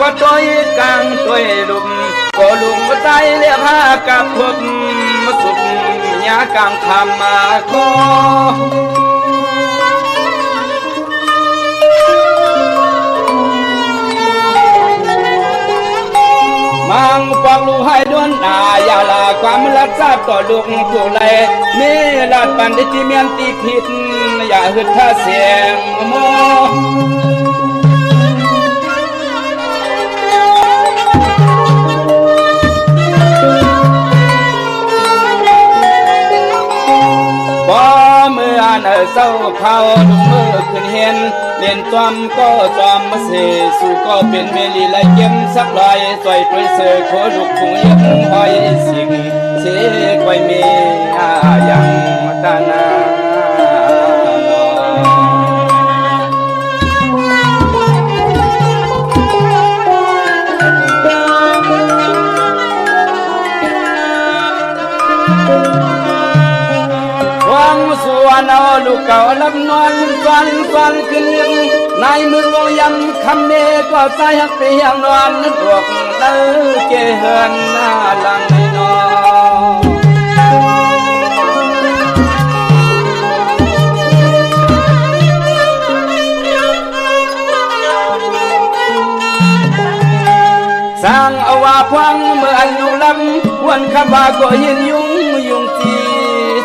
ก็ตัวกลางตัวลุมก็ลุมใจเรียกหากับพบมาสุดยากลางคำมาโคมังปอกลูให้ด้วนอย่าละความรักษาต่อลูกผู้ไรมีลาดปันได้ที่เมียนตีผิดอย่าหึดท่าเสียงโมเมื่อเศร้าเขาดุมือขึ้นเห็นเล่นจอมก็จอมมาเสสู่ก็เป็นเมลีไรเยี่ยมสักลอยสวยตัวเสือโคลุกคงยังหอยสิ่งเสียไว้เมียยังตานาส่วนเอาลูกเก่าลำนอนฟันขึ้นยังในมือลงยำคำเนก็ใส่หักเปียงนอนนึกดวกเด้อเจเฮินหน้าลังในนอสร้างเอาว่าพวังเมื่ออายุลำวันขบาก็ยินยุ่งจี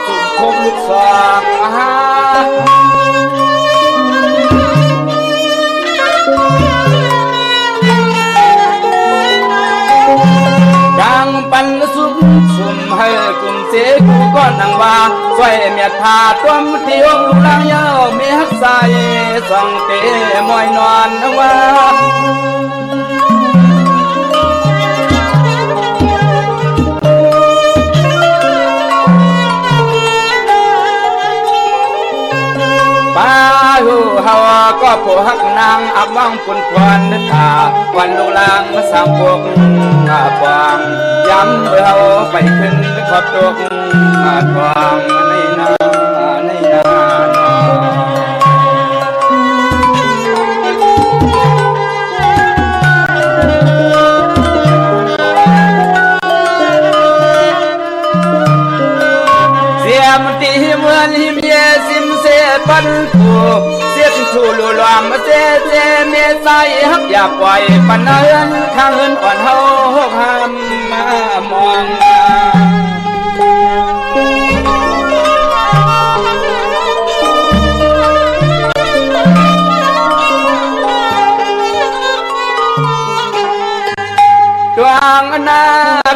สุขคงลูกสองกลางปันสุ่มให้กลุ่มเสกูก็นังว่าสวยเมียทาต้มที่องลูกลางเยาเมียหักใสส่องเตะมอยนอนว่าป้าหูเฮาก็ผู้หักนางอับวังปุ่นควันนึกตาวันลูกลางมาสามพวกฟางย้ำเฮาไปขึ้นขอบตกฟางในนามันตีเหมือนหิมเยสิมเสปันผูเสียงชูลุลวมเจเมใสฮับอย่าปล่อยปันเอินข้างเอินอ่อนเฮาห้ามมามอง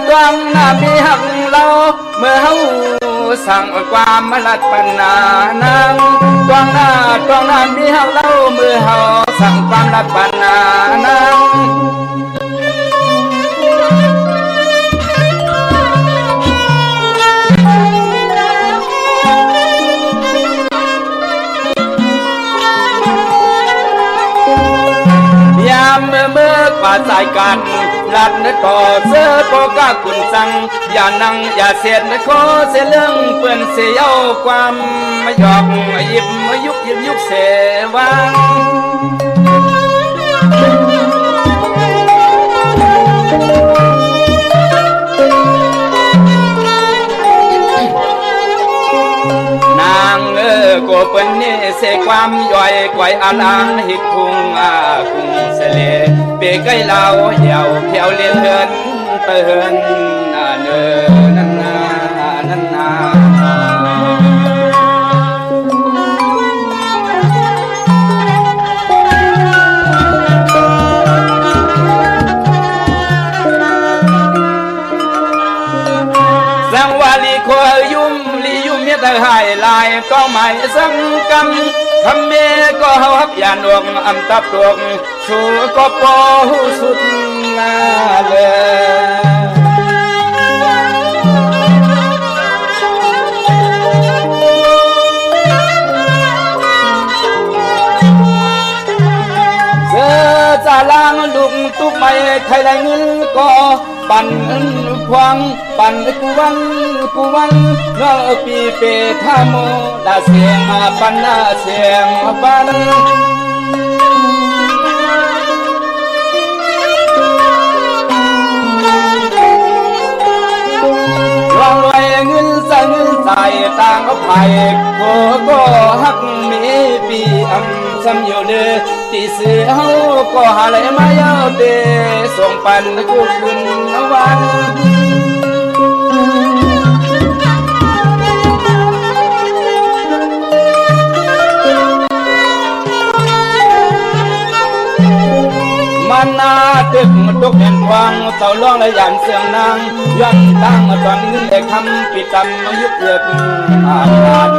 ดวงหน้ามีหักเราเมื่อเฮาสั่งความมาลัดปัญนานังดวงหน้ามีหักเราเมื่อเฮาสั่งความลัดปัญนานังยามเมื่อกว่าสายกันลัดนึกต่อเสื้อโปกากุนสังอย่านั่งอย่าเสียดนึกขอเสียเรื่องเปื่อนเสียเอาความไม่หยอกหยิบมายุกเสวังนางก็เป็นนี่เสความย่อยไกวอาลังหิคุงคุงเสลเปไกเหล่าเหี่ยวเพียวเลียนเฮินเตือนเนินนั่นนาสังวาลีโคยุ่มเมียตะหายลายก็หมายสังกำคำเมก็เฮาฮับยานวงอำตับดวงชูก็พอหูสุดนาเลยเสือจ่าลางลุงตุ๊บไม่ใครได้เงินก็ปั่นพวงปั่นกูวันเมื่อปีเปท่าโมดาเสียงปั่นเสียงปั่น ใจต่างก็ไผ่โกก็ฮักมีปีซ้ำอยู่เด้อตีเสือเฮาก็หาเลยมาเยาเดส่งปันกูขึ้นวันมันนาตึกตุกเห็นวังเต่าล่องและยันเสียงนางย้อนตั้งตอนนี้เลยคำปิดตำมายุบเลือกอ่าน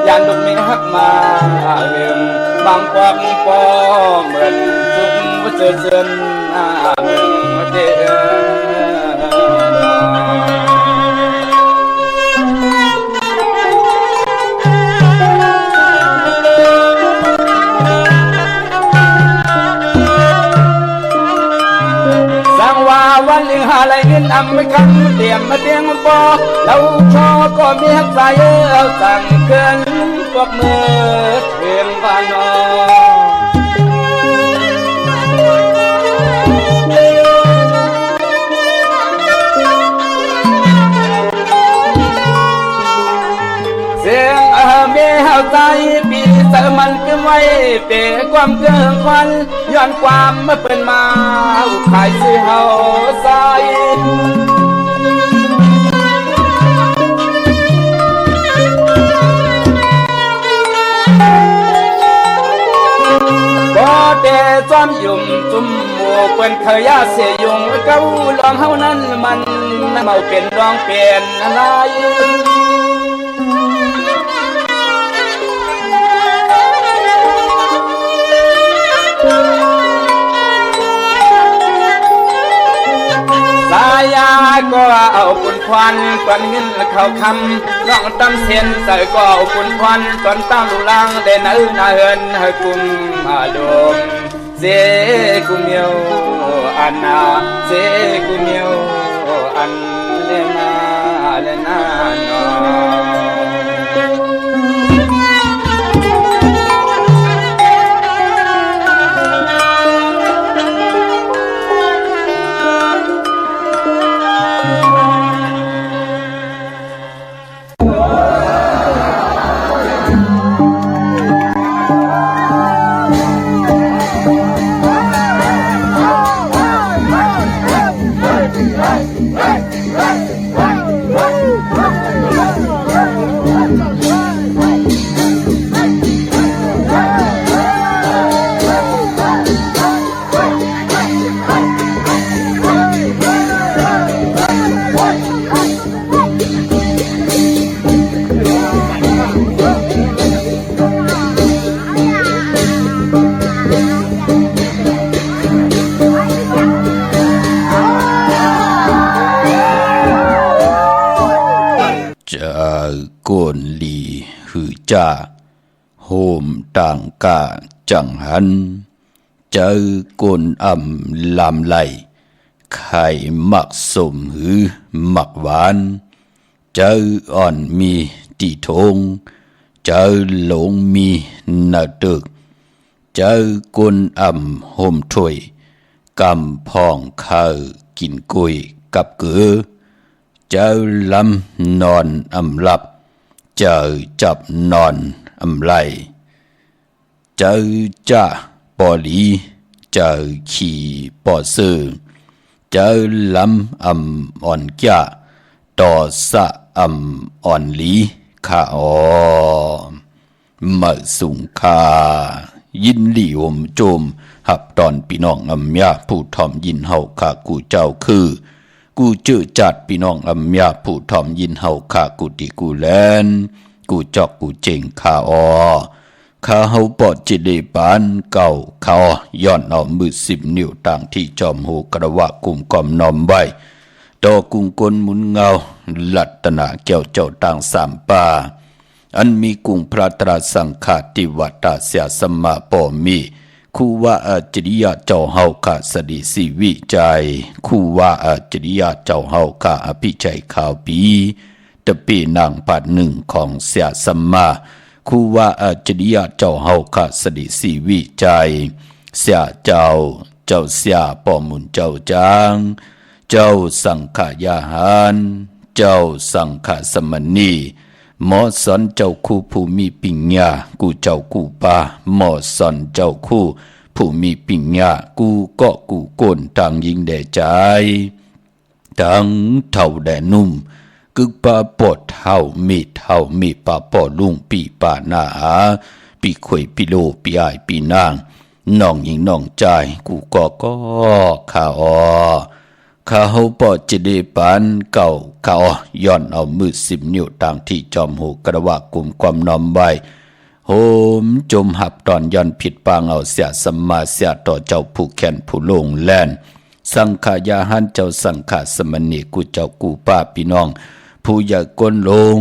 ยันดุกมีฮักมาเลื่อมบางความปอเหมือนสุขว่าเจอเจินเมืองเดวันหนึ่งหาอะไรเงินไม่คำเตรียมมาเตียงปอเราชอก็มีฮักใจเอาสั่งเกินพวกมือเทียมบ้านนอเสียงเมียเฮาใจปีเสมันก็ไว้เปะความเกินควันย้อนความเมื่อเป็นมาขายซื้อเฮาใส่บ่แต่จอมยุ่มจุ่มหมู่เป็นเคยยาเสียยุงเก้าลองเฮานั้นมันเมาเป็นลองเป็นอะไรสายาก็เอาปุ่นควันตอนเงินเข้าคำน้องตำเส้นใส่ก็เอาปุ่นควันตอนตั้งลูลังเดินนาเฮินให้กุมมาดมเสกุมเมียวอันนาเสกุมเมียวอันเลนาเลนาโนกวนลีหือจ่าโฮมต่างกาจังหันเจอกวนลำไหลไข่หมักสมหือหมักหวานเจออ่อนมีตีทงเจอหลงมีนาตึกเจอกวนโฮมถ้วยกำพองข้าวกินกุยกับเกือเจอลำนอนหลับเจอจับนอนไหลเจอจ่าปอลีเจอขี่ปอซื้อเจอลำอ่อนแก่ต่อสะอ่อนลีข้ามาสุงคายินหลีวมโจมหับตอนพี่น้องยาผู้ทอมยินเฮาข้ากูเจ้าคือกูเจอจัดพี่น้องยาผู้ทอมยินเฮาข้ากูติกูแลนกูจอกกูเจงข้าข้าเฮาปอดจิเดปานเก่าข้าย้อนเอามือ10 นิ้วต่างที่จอมโหกระวะกุมกอมนอมไว้ต่อกุงกลมุนเงาลัตนาแก้วเจ้าต่าง3 ป่าอันมีกุงพระตราสังฆาติวัตตาเสียสมมาปอมีคู่ว่าอาจริยะเจ้าเฮาข้าสดิสิวิจัยคู่ว่าอาจริยะเจ้าเฮาข้าอภิชัยข่าวปีตะปีนางปัด1ของเสียสมมาคู่ว่าอาจริยะเจ้าเฮาข้าสดิสิวิจัยเสียเจ้าเสียปอมุนเจ้าจางเจ้าสังฆยาหารเจ้าสังฆสมณี หมอสอนเจ้าคู่ผู้มีปิญญากูเจ้ากูปาหมอสอนเจ้าคู่ผู้มีปิญญากูก็กูโกนต่างยิงแด่ใจต่างเท่าแด่นุ่มกึกปาปอดเท่ามีปาปอลุงปีปาหน้าปีข่วยปีโลปีอายปีนางน้องยิงน้องใจกูก็ข้าข้าเฮาปอจิเดปานเก่าข้าย้อนเอามือ10 นิ้วต่างที่จอมหูกระว่ากลุ่มความนอมไว้โหมจมหับตอนย้อนผิดปางเอาเสียสัมมาเสียต่อเจ้าผู้แค้นผู้ลงแล่นสังขายาหันเจ้าสังขาสมณีกูเจ้ากูป้าพี่น้องผู้อย่ากนลง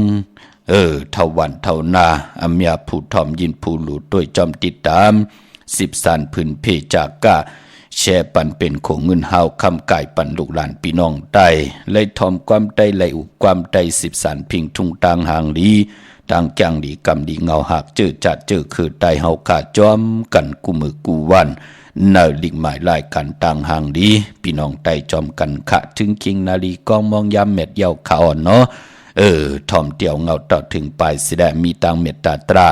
เท่าวันเท่านาอำยาผู้ทอมยินผู้หลุดด้วยจอมติดตาม10 สานพื้นเพจากกะแช่ปันเป็นของเงินเฮาคำไก่ปันลูกหลานพี่น้องได้เลยทอมความได้เลยอุความได้10 สานพิงทุ่งต่างห่างลีต่างแกงดีกำดีเงาหักเจอจัดเจอคือได้เฮาขาจอมกันกูมือกูวันเนลิงหมายลายกันต่างห่างดีพี่น้องไต่จอมกันขะถึงคิงนาลีกองมองยามเม็ดเยาขาวเนาะทอมเตียวเงาต่อถึงปลายสิได้มีตังเม็ดตาตรา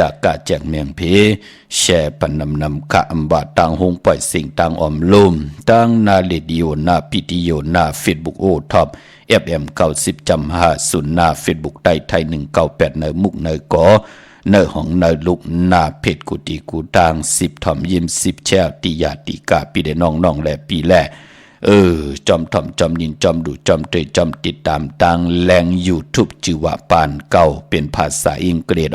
จากกะแจกเมียงเพแช่ปันนำขะอัมบาต่างหงปล่อยสิ่งต่างอมลุมต่างนาเลดิโอนาพิติโยนาเฟซบุ๊กโอท็อปFM 90.50นาเฟซบุ๊กไต้ไทย198เนอมุกเนอกอเนอของเนอลุกนาเพจกุติกูต่าง10ถอมยิ้ม10แช่ติยาติกาปีเดน้องแลปีแลจอมถ่อมจอมยินจอมดูจอมเตยจอมติดตามต่างแรง YouTube ชื่อว่าปานเก่าเป็นภาษาอังกฤษ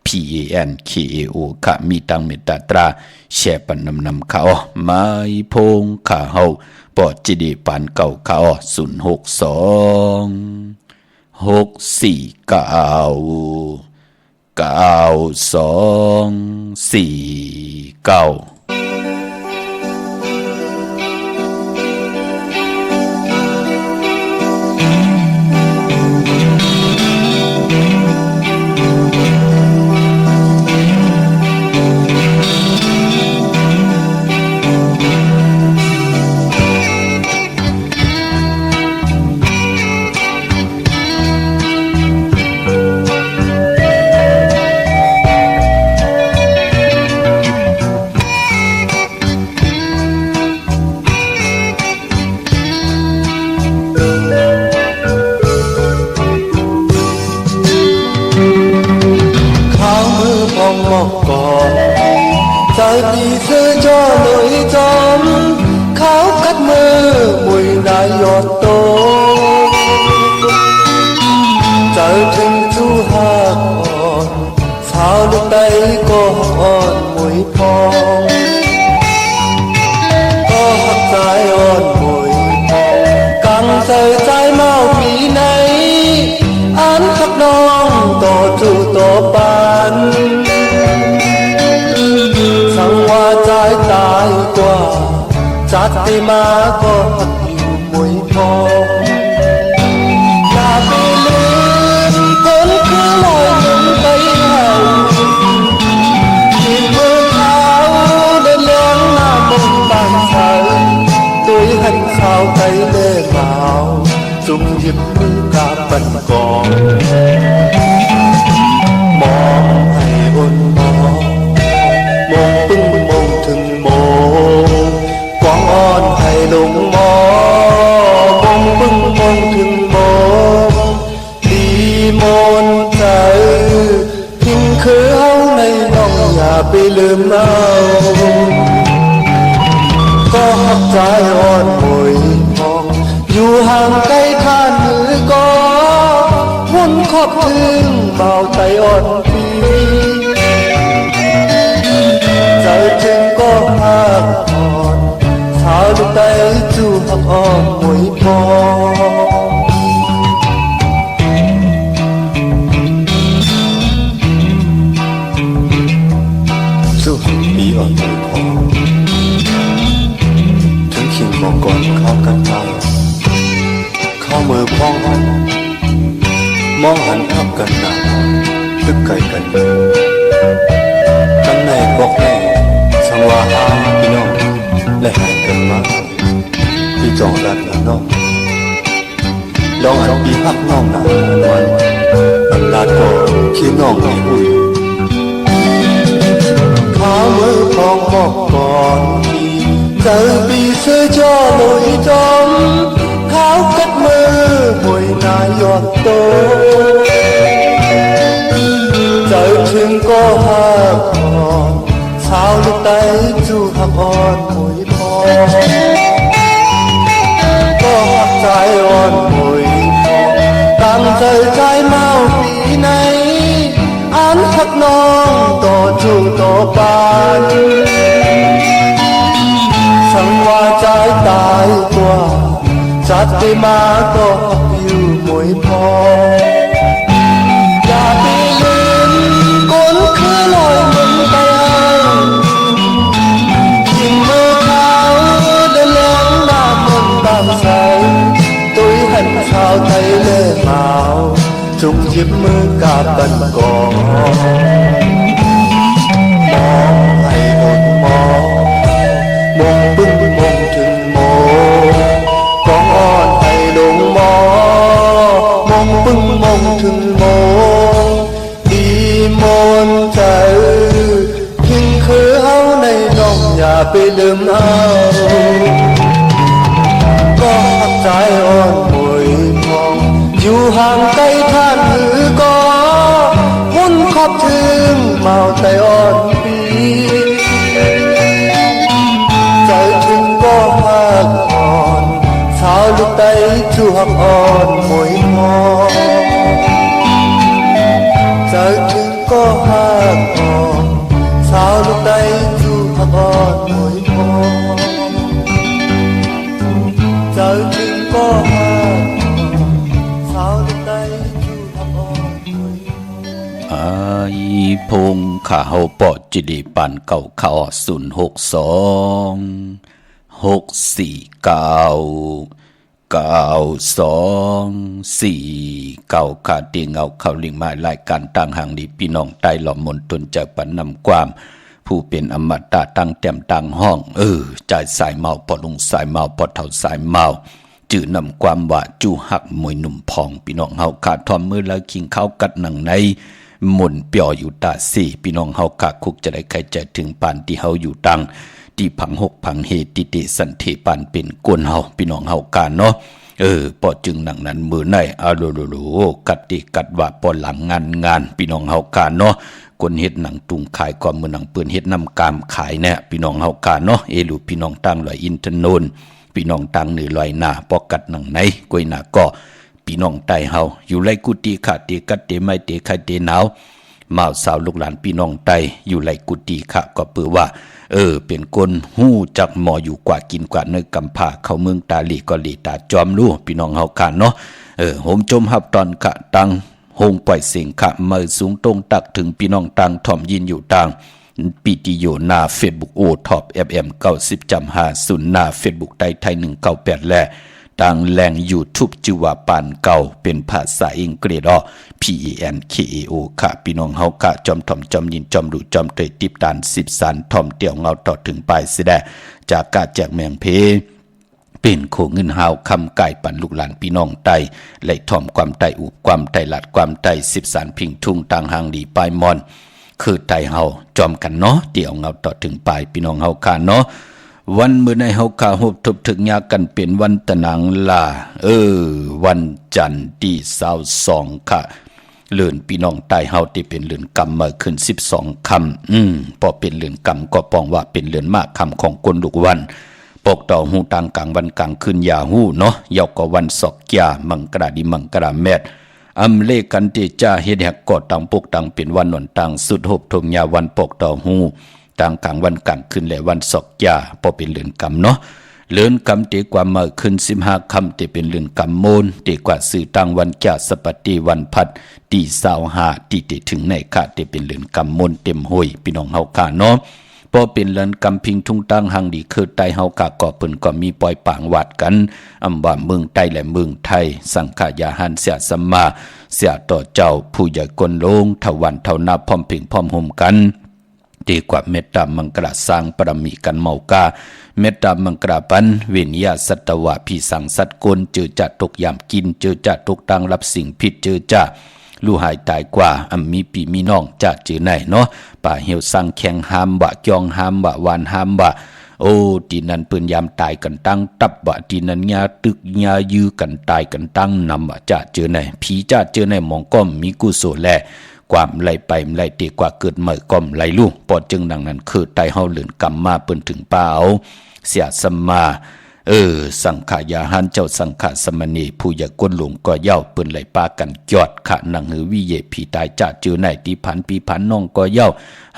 PANKAO ขะมีตังเมตตาตราแช่ปันนำเขาไม้พงขาเฮาปอจิดีปานเก่าเขา062 649 9249Vì xưa cho nỗi chóm kháo cắt mơ mùi đại giọt tô trời thêm chú hạ còn sao lúc đây còn mùi phong có hạt trái on mùi phong càng thời trái mau vì này án khắp non tổ trụ tổ ban sang hoa trái tái qua chát tê má có hạt nhiều mùi phong là bê lên vẫn cứ lòi những cây hồng nhìn mưa tháo đơn lén là một bàn trời tôi hành sao tay lê vào dùng hiệp mưa cả bần còn mong hay ôn mong mong bưng mong thường mong quang on hay lùng mong bưng mong thường mong đi môn trời hình khứ hâu này lòng nhà bị lườm áo có hấp trái on mùi mong dù hàng cây than như có muốn khóc thương vào tay on phi giờ trên có hàng hòn sao lúc tay chú học on mùi mong chú bí on mùi mongถึงขิงมองก่อนเขากันตายเข้ามือพ้องหันมองหันทับกันหนาตึกไก่กันกันในบอกแน่สังวาหาพี่น้องและหายกันมาพี่จองรัดน้องลองหันปีพักน้องหนาวัน ลาก่อนพี่น้องให้อุ่นขามือพองหมอกก่อนพี่เจอปีเสื้อจอลอยจอมขาวกัดมือหวยนายอดโตเจอถึงก็หักอ่อนสาวลูกไตจูหักอ่อนหวยพอก็หักใจอ่อนหวยพอตั้งใจใจเมาปีไหนอันทักน้องต่อจูต่อปานสังว่าใจตายกว่าจัดได้มาก็อยู่มวยพออย่าไปลืมก้นคือลอยมันไปยิงมือเขาเดินเลี้ยงหน้ามันบางใสตุยหันชาวไทยเล่เมาจุงหยิบมือกาบันกองมองให้อดมองมองปึ้งมองถึงโมกองอ่อนให้ลงมองปึ้งมองถึงโมดีมนใจทิ้งคือเอาในน้องอย่าไปลืมเอาก็หักใจอ่อนหวยพองอยู่ห่างไกลท่านหรือก็หุ่นขอบถึงเมาแต่อ่อนปีใจถึงก็หักอ่อนสาวลูกไตจูหักอ่อนหวยพองใจถึงก็หักอ่อนสาวลูกไตจูหักอ่อนหวยพองใจถึงก็หักสาวลูกไตจูหักอ่อนหวยพองไอพงข่าวปอจิริปันเก่าข่าว062-649-9249ขาเตียงเอาเข้าลิงมารายการต่างห่างดีพี่น้องใต้หล่อมนตนจากปันนำความผู้เป็นอมตะตั้งแต้มตั้งห้องจ่ายสายเมาพอลงสายเมาพอเท่าสายเมาจื่อนำความว่าจูหักมวยหนุ่มพองพี่น้องเฮาขาดทอมมือแล้วกินข้าวกัดหนังในหมุนเปียวอยู่ตาสี่พี่น้องเฮาขาคุกจะได้ใครใจถึงปานที่เฮาอยู่ตังที่พังหกพังเฮติเตสันเทปานเป็นกวนเฮาพี่น้องเฮาการเนาะปอจึงหนังนั้นมือในอาโลโลโลกัดติกัดว่าปอหลังงานพี่น้องเฮาการเนาะคนเฮ็ดหนังตุงขายความมือหนังเปื้อนเฮ็ดนำกามขายเนี่ยพี่น้องเฮาการเนาะลูพี่น้องตั้งลอยอินทนนท์พี่น้องตั้งเหนือลอยหน้าปอกัดหนังในกวยหน้าก็พี่น้องใต้เฮาอยู่ไรกุฏิขาเตกัดเตไม่เตไข่เตหนาวมาสาวลูกหลานพี่น้องใต้อยู่ไรกุฏิขะก็เปื้อว่าเป็นคนหู้จักหมออยู่กว่ากินกว่าเนื้อกำพาเข้าเมืองตาลีก็ลีตาจอมรู้พี่น้องเฮากันเนาะโหมจมหับตอนกะตังโฮงปล่อยเสียงขะมือสูงตรงตักถึงพี่น้องตังถ่อมยินอยู่ตังปีติโยนาเฟซบุ๊กโอท็อป FM 90.50หน้าเฟซบุ๊กไทย198และต่างแหล่ง YouTube ชื่อว่าปานเก่าเป็นภาษาอังกฤษPANKAO ค่ะพี่น้องเฮากะจอมถ่อมจอมยินจอมดูจอมเตยติบตาน10สันถ่อมเตี่ยวเงาต่อถึงปลายสิได้จากกะแจกแมงเพเป็นโคเงินหาวคำไก่ปันลูกหลานพี่น้องไตไหลถ่อมความไตอุบความไตหลัดความไต10สันพิงทุ่งต่างหางดีปลายมอนคือไตเฮาจอมกันเนาะเตี่ยวเงาต่อถึงปลายพี่น้องเฮาค่ะเนาะวันมื้อในเฮาคาฮบทบถึงยากันเป็นวันตะนังลาวันจันทร์ที่22ค่ะเลื่อนพี่น้องใต้เฮาที่เป็นเลื่อนกรรมมาขึ้น12ค่ำพอเป็นเลื่อนกรรมก็ปองว่าเป็นเลื่อนมากค่ำของคนลูกวันปกต่อหูต่างกลางวันกลางคืนยาหูเนาะยาวก็วันศอกยามังกราดิมังกราแมดอำเลกันติจ้าเฮ็ดแฮกก็ต่างปกต่างเป็นวันนนต่างสุดหบทงยาวันปกต่อหูต่างกลางวันกลางคืนและวันศอกยาพอเป็นเลื่อนกรรมเนาะเลื่อนกำตีกว่ามาขึ้น15คำตีเป็นเลื่อนกำโมนตีกว่าสื่อต่างวันแก่สปฏิวันพัดตี25ตีติถึงในค่ะตีเป็นเลื่อนกำโมนเต็มห้อยพี่น้องเฮาค่ะเนาะพอเป็นเลื่อนกำพิงทุ่งตั้งหังดีคือไตเฮากะก็เปิ้นก็มีปล่อยปางวัดกันอำว่าเมืองไต้และเมืองไทยสังฆายาหันเสียสัมมาเสียต่อเจ้าผู้ใหญ่กนลงทวันเท่านาพร้อมพิงพร้อมห่มกันดีกว่าเมตตามังกรสร้างปรมีกันเมากาเมตตามังกรปันเวียนยาสัตวะพี่สังสัตกลเจอจัดตกยามกินเจอจัดตกตังรับสิ่งผิดเจอจัด ลู่หายตายกว่ามีปีมีน้องจะจือไหนเนาะป่าเหี่ยวสั่งแข่งหามบะจองหามบะวานหามบะโอ้ตีนั้นเปิ้นยามตายกันตั้งตับบะตีนั้นญาตึกญายื้อกันตายกันตั้งนำบะจะเจอไหนผีจะเจอไหนมองก้อมมีกุศลแลความไหลไปไหลตีกว่าเกิดเมื่อก้มไหลลู่ปอดจึงดังนั้นคือไตเฮาเลื่อนกรรมมาเปิ้นถึงเปล่าเสียสมมาสังขายาหันเจ้าสังขสมณีผู้อยากกวนหลงก็เย้าเปิ้นไหลปากันจอดขะนังหือวิเยผีตายจะเจอไหนตีพันปีพันน้องก็เย้า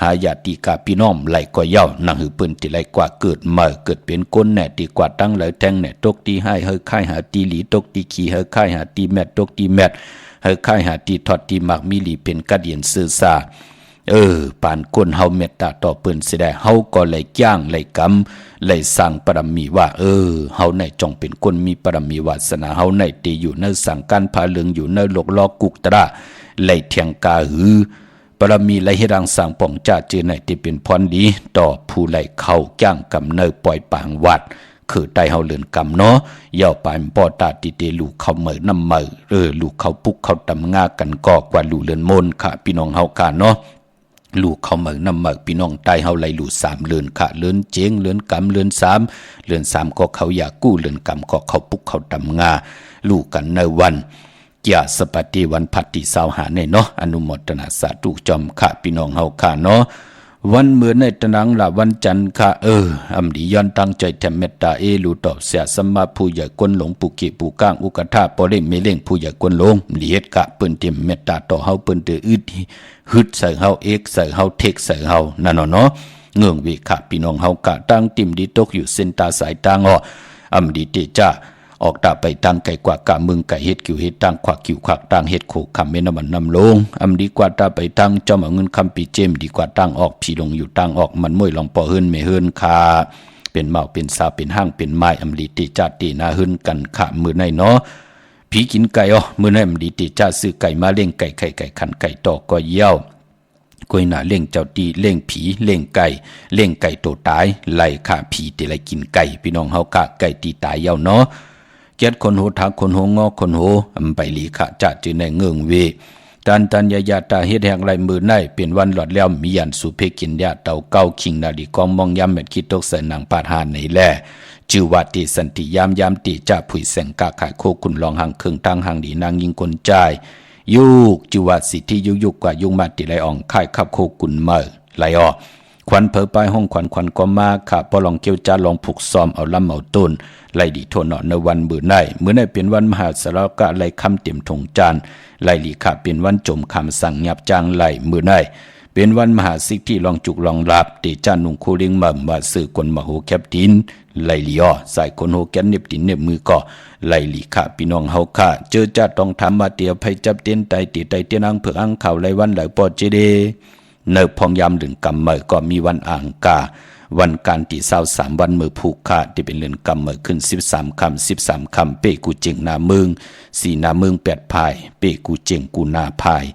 หายาติกาพี่น้องไหลก็เย้านังหือเปิ้นติไหลกว่าเกิดเมื่อเกิดเป็นก้นแน่ตีกว่าตั้งไหลแทงแน่ตกตีให้เฮอค่ายหาตีหลีตกตีขี้เฮอค่ายหาตีแมดตกตีแมดเฮอค่ายหาตีทอดตีหมักมีหลีเป็นกระเดียนซื่อซาปานก้นเฮาเมตตาต่อเปิ้นสิได้เฮาก็เลยจ้างเลยกำเลยสร้างปรมีว่าเฮาในจงเป็นคนมีปรมีวาสนาเฮาในตีอยู่ในสังการพาเหลืองอยู่ในโลกลอกกุกตระเลยเทียงกาหือปรมีไหลให้รังสร้างป่องจ่าจือในที่เป็นพรดีต่อผู้ไหลเข้าจ้างกำเนยปล่อยปางวัดคือไตเฮาเลือนกำเนาะเย่าปานปอตาติเตลูกเข้าเหมือนำเหมือลูกเข้าปุกเข้าตำงากันกอกว่าลูเลือนมนค่ะพี่น้องเฮากาเนาะลูกเขาเหมือนนำเหมือพี่น้องไตเฮาไหลลู3เลือนค่ะเลือนเจงเลือนกำเลือน3ก็เขาอยากกู้เลือนกำก็เขาปุกเขาตำงาลูกกันในวันยาสปฏิวันพัตติสาวหาในเนาะอนุโมทนาสาธุจอมค่ะพี่น้องเฮาค่ะเนาะวันเมื่อในตนังละวันจันทร์ค่ะอำดีย้อนตั้งใจแถมเมตตาลูตอบเสียสมมาผู้ใหญ่กวนหลงปุกิปูก้างอุกธาปอเล่เมเล่งผู้ใหญ่กวนหลงเลียดกะเปิ้นเต็มเมตตาต่อเฮาเปิ้นเตออึดฮึดใส่เฮาเอกใส่เฮาเทกใส่เฮานั่นเนาะเงื่องวิค่ะพี่น้องเฮากะตั้งติ่มดีตกอยู่เส้นตาสายตางอำดีเตจ้าออกตาไปตั้งไก่กว่ากะมึงไก่เฮ็ดกิวเฮ็ดตั้งขวักกิวขวักตั้งเฮ็ดโขคำเมนมันนำลงดีกว่าตาไปตั้งจอมเอาเงินคำปีเจมดีกว่าตั้งออกผีลงอยู่ตั้งออกมันมวยลองปอเฮินเมเฮินคาเป็นเมาเป็นสาเป็นห้างเป็นไม้ดีติจัดตีนาเฮินกันขะมือในเนาะผีกินไก่มือในดีติจัดซื้อไก่มาเลี้ยงไก่ไข่ไก่ขันไก่ตอกก็เยี่ยวก้อยหน้าเล่งเจ้าตีเล่งผีเล่งไก่โตตายไล่ฆ่าผีตีไล่กินไก่พี่น้องเฮากะไก่ตีตายเยี่ยวเนาะเจ็ดคนโหทักคนโหงอคนโหไปหลีขะจะจือในเงื่องเวตันยายาตาเฮ็ดแห่งไรมือในเป็นวันหลอดแล้วมียันสุเพกินยาเต่าเก้าคิงนาดีกองมองยามเม็ดคิดตกใส่หนังปาดหานในแลจือวัติสันติยามติจะผุยแสงกาขายโคคุณลองหังเครื่องทางหังดีนางยิงคนใจยุกจือวัดสิที่ยุกกว่ายุงมาติไหลอ่องค่ายขับโคกุนเมื่อไหลออควันเพอไปห้องควันก็มาค่ะพอลองเกี่ยวจ้าลองผูกซ้อมเอาลำเอาต้นไล่ดีโทนในวันมื้อในเป็นวันมหาสารกะไล่คำเต็มถงจานไล่ลีค่ะเป็นวันจมคำสั่งยับจางไล่มื้อในเป็นวันมหาสิกที่ลองจุกลองลาบติจานุ่งคูลิงมั่มว่าสื่อกวนมโหแคบดินไล่ลีใส่คนโหแกนเน็บดินเน็บมือก็ไล่ลีค่ะพี่น้องเฮาค่ะเจอจ้าต้องทำมาเตียวไผจับเตียนไตติไตเตียนอังเผือกอังข่าวไล่วันไหลปอดเจเดเนบพองยามดึงกำเมยก็มีวันอ่างกาวันการตี23วันมือผูกขาดที่เป็นเรือนกำเมยขึ้น13 คำเป้กูเจงนาเมือง4นาเมือง8พายเป้กูเจงกูนาพาย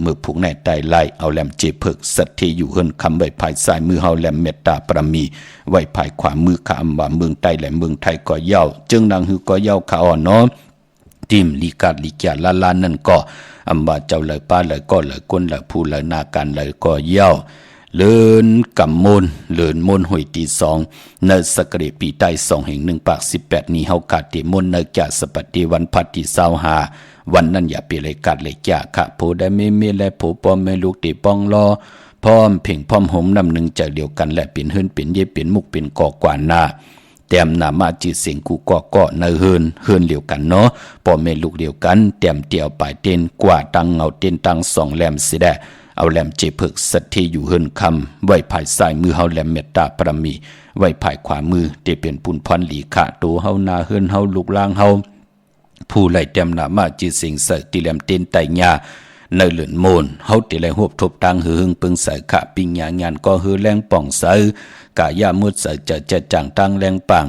มือผูกแน่ไตไล่เอาแหลมเจเพิกสัตที่อยู่เฮินคำไว้ภายซ้ายมือเฮาแหลมเมตตาปรมีไว้ภายขวามือขามว่าเมืองใต้และเมืองไทยก็เย้าจึงนางฮือก็เย้าขาอ่อนเนาะทีมลีกาดลีกาลานั่นก็อำบาเจ้าเลยป้าเลยก็เลยก้นเลยผู้เลยนาการเลยก็เย้าเลินกำมนเลินมนหอยตี2ในสกเรปีใต้2/1/18นี้เฮากาติมนในจ่าสปฏิวันพัตติ25วันนั้นอย่าเปเลยกัดเลยจ่าค่ะผู้ได้ไม่และผู้ปอมไม่ลูกตีป้องรอพร้อมเพ่งพร้อมหมนำหนึ่งใจเดียวกันและเป็นเฮินเป็นเย่เป็นมุกเป็นกอกว่าหน้าแต้มนามาจีเสียงกูก็ในเฮินเดียวกันเนาะปอมไม่ลูกเดียวกันแต้มเตียวปลายเต้นกว่าตังเงาเต้นตัง2แหลมสิได้เอาแหลมเจเพิกสัตที่อยู่เฮินคำไว้ภายซ้ายมือเฮาแหลมเมตตาปรมีไว้ภายขวามือเตเป็นปุนพรหลีขะโตเฮานาเฮินเฮาลูกล่างเฮาผู้ไล่แต้มนามาจีเสียงเสติแหลมเต้นไตญาในเหลือนโมนเฮาติไลหบทบตังหึงปึงใส่ขะปิงญางานก็หือแรงป่องใสกะยามุดใส่จะจังตังแรงปัง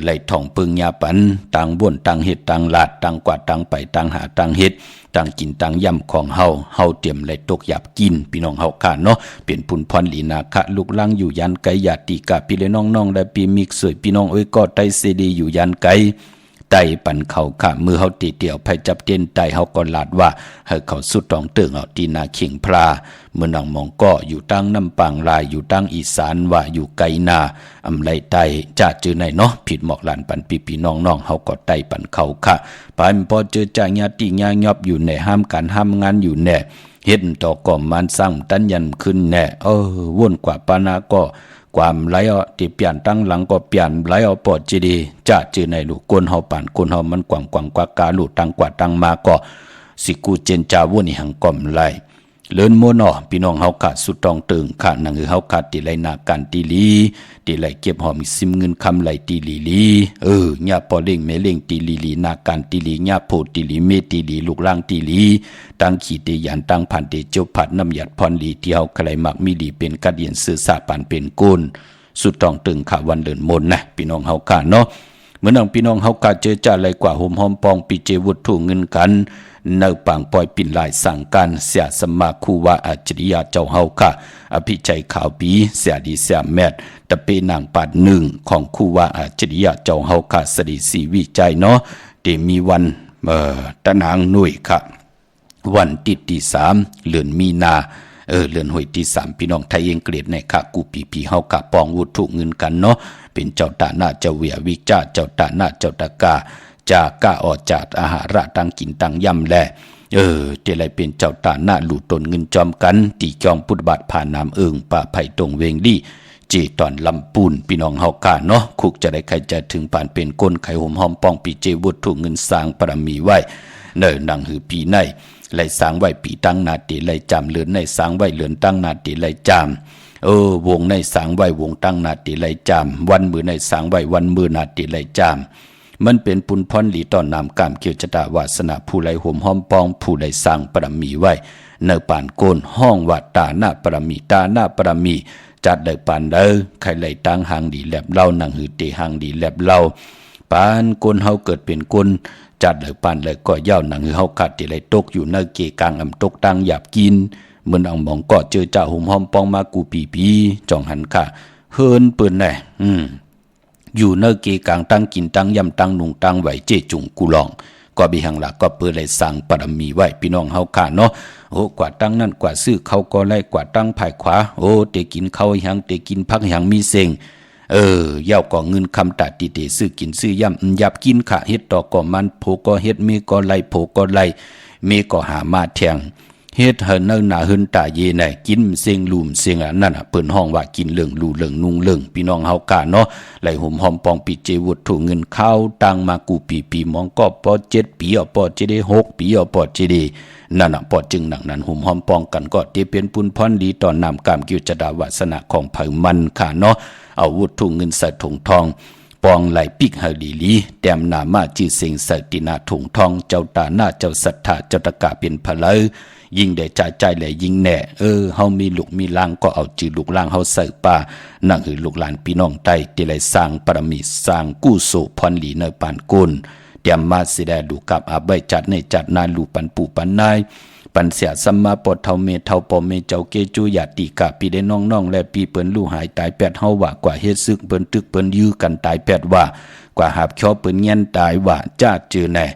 ไหลท่องปึงยาปันตังบ่นตังเฮ็ดตังลาดตังกวาดตังไปตังหาตังเฮ็ดตังกินตังย่ำของเฮาเตรียมไหลตกหยาบกินพี่น้องเฮาค่ะเนาะเป็นปุนพรลีนาคะลูกลังอยู่ยันไกญาติกะพี่เลยน้องๆได้ปีมิกสวยพี่น้องก็ไตเสดีอยู่ยันไกไ ไต่ปันเขาค่ะมือเฮาตีเดียวไผจับเต้นไต่เฮาก็ลาดว่าให้เขาสุดตองเติงเอาตีนาเข่งพลาเมื่อนางมองก็อยู่ตั้งน้ำปางลายอยู่ตั้งอีสานว่าอยู่ไกลนาอำไลไต่จะจือในเนาะผิดหมอกหลานปันปีน้องๆเฮาก็ไต่ปันเขาค่ะปานพอเจอจ่าญาติญายอบอยู่ในห้ามการห้ามงานอยู่แน่เฮ็ดต่อก่อมันสร้างตันยันขึ้นแน่วนกว่าปานาก็ความไหลอที่เปลี่ยนตั้งหลังก็เปลี่ยนไหลอปอดจีดีจะจือในลูกก้นเฮาป่านก้นเฮามันกว่างกว่ากาลูกตั้งกว่าตั้งมาก็สิกูเจนจาวนหังก่อมไหลเลินโมนอพี่น้องเฮากะสุดตองตึงค่ะนังเฮากะติไหลนาการติลีติไหลเก็บหอมซิมเงินคำไหลติลีญาปอเล่งแม่เล่งติลีนาการติลีญาโพติลีเมติลีลูกล่างติลีตั้งขีเตยันตั้งพันเตเจ้าผัดน้ำหยัดพรลีที่เฮาใครมักมีดีเป็นกัดเย็นสื่อสาปานเป็นกุลสุดตองตึงค่ะวันเดินมนนะพี่น้องเฮากะเนาะเหมือนพี่น้องเฮากะเจอจ่าไหลกว่าห่มหอมปองปีเจวุฒถูเงินกันเนปางปล่อยปิ่นลายสั่งการเสียสมาคูวาอัจฉริยะเจ้าเฮาค่ะอภิชัยขาวปีเสียดีเสียแมดตะเปนางปาดหนึ่งของคูวาอัจฉริยะเจ้าเฮาค่ะสดีสีวิจัยเนาะเดมีวันตะนางหน่วยค่ะวันที่3เดือนมีนาเดือนหวยที่3พี่น้องไทยเองเกลียดในค่ะกูปีเฮากะปองวุฒถูเงินกันเนาะเป็นเจ้าตาหน้าเจ้าเวียวิจ้าเจ้าตาหน้าเจ้าตะกาจากกะออกจากอาหาระตังกินตังย่ำแลเจไรเป็นเจ้าตาหน้าหลู่ตนเงินจอมกันตีจอมพุทธบาทผ่านน้ำป่าไผ่ตรงเวงลี่เจตอนลำปูนพี่น้องเฮากาเนาะคุกจะได้ใครจะถึงผ่านเป็นก้นไข่ห่มหอมปองปีเจวุฒถูเงินสร้างปรมีไว้นังหือปีในไหลสางไว้ปีตั้งนาตีไหลจามเลือนในสางไว้เลือนตั้งนาตีไหลจามวงในสางไว้วงตั้งนาตีไหลจามวันมือในสางไว้วันมือนาตีไหลจามมันเป็นปุนพรหลีตอนนำกามเกี่ยวจตาวาสนาผู้ไหลห่มห้อมปองผู้ไหลสร้างปรมีไว้เนป่านโกนห้องวัดตาหน้าปรมีตาหน้าปรมีจัดเลยปานใครไหลตั้งหางดีแลบเล่านังหือเตหางดีแลบเล่าปานโกนเฮาเกิดเป็นโกนจัดเลยปานเลยก็ย่านังหือเฮากัดที่ไหลตกอยู่เนเกกลางอำตกตั้งหยาบกินเหมือนเอาหมองก็เจอเจ้าห่มห้อมปองมากูปีจ่องหันค่ะเฮินปืนแน่อยู่เนเกกลางตั้งกินตั้งยำตั้งนุงตั้งไหวเจจุงกุลองก็บีหังหลักก็เปิดเลยสั่งปรมีไว้พี่น้องเฮาค่ะเนาะกว่าตั้งนั่นกว่าซื้อเขาก็ไล่กว่าตั้งภายขวาเตกินเขาหังเตกินพักหังมีเซ็งเย่าก็เงินคำตัดติเตซื้อกินซื้อย่ำยับกินขะเฮ็ดต่อก็มันโผก็เฮ็ดมีก็ไล่โผก็ไล่เมก็หามาแทงเฮ็ดเฮเนหน้าหึนตาเยไหนกินเสียงลุมเสียงนั่นเปิ้นห้องว่ากินเรื่องลูเรื่องนุ่งเรื่องพี่น้องเฮากะเนาะไหลห่มหอมปองปีเจวุฒถูเงินข้าวตังมากูปีมองก็ปอ7ปีปอจะได้6ปีปอจะได้นั่นปอจึงหนังนั้นห่มหอมปองกันก็ที่เป็นปุนพรดีตอนนำกามกิจดาวาสนาของเผ่ามันค่ะเนาะเอาวุฒถูเงินใส่ถุงทองปองไหลปิกเฮลีแต้มนามาจีเสียงใส่ตินาถุงทองเจ้าตาหน้าเจ้าศรัทธาเจ้าตะกะเป็นพะเลยิ่งได้ใจแหละยิ่งแน่เฮามีลูกมีล่างก็เอาจือลูกล่างเฮาใส่ป่านั่งหือลูกหลานพี่น้องใต้ที่ได้สร้างปรมีสร้างกู้โสพรหลีในปานกุลเตรียมมาสิได้ดูกับอาใบจัดในจัดนาลูปันปู่ปันนายปันเสียสัมมาปอดเท่าเมเท่าปอเมเจ้าเกจูญาติกะปีได้น้องๆและปีเปิ้นลู่หายตายแปดเฮาว่ากว่าเฮ็ดซึกเปิ้นตึกเปิ้นยื้อกันตายแปดว่ากว่าหาบค้อเปิ้นเงี้ยนตายว่าจ้าจือแน่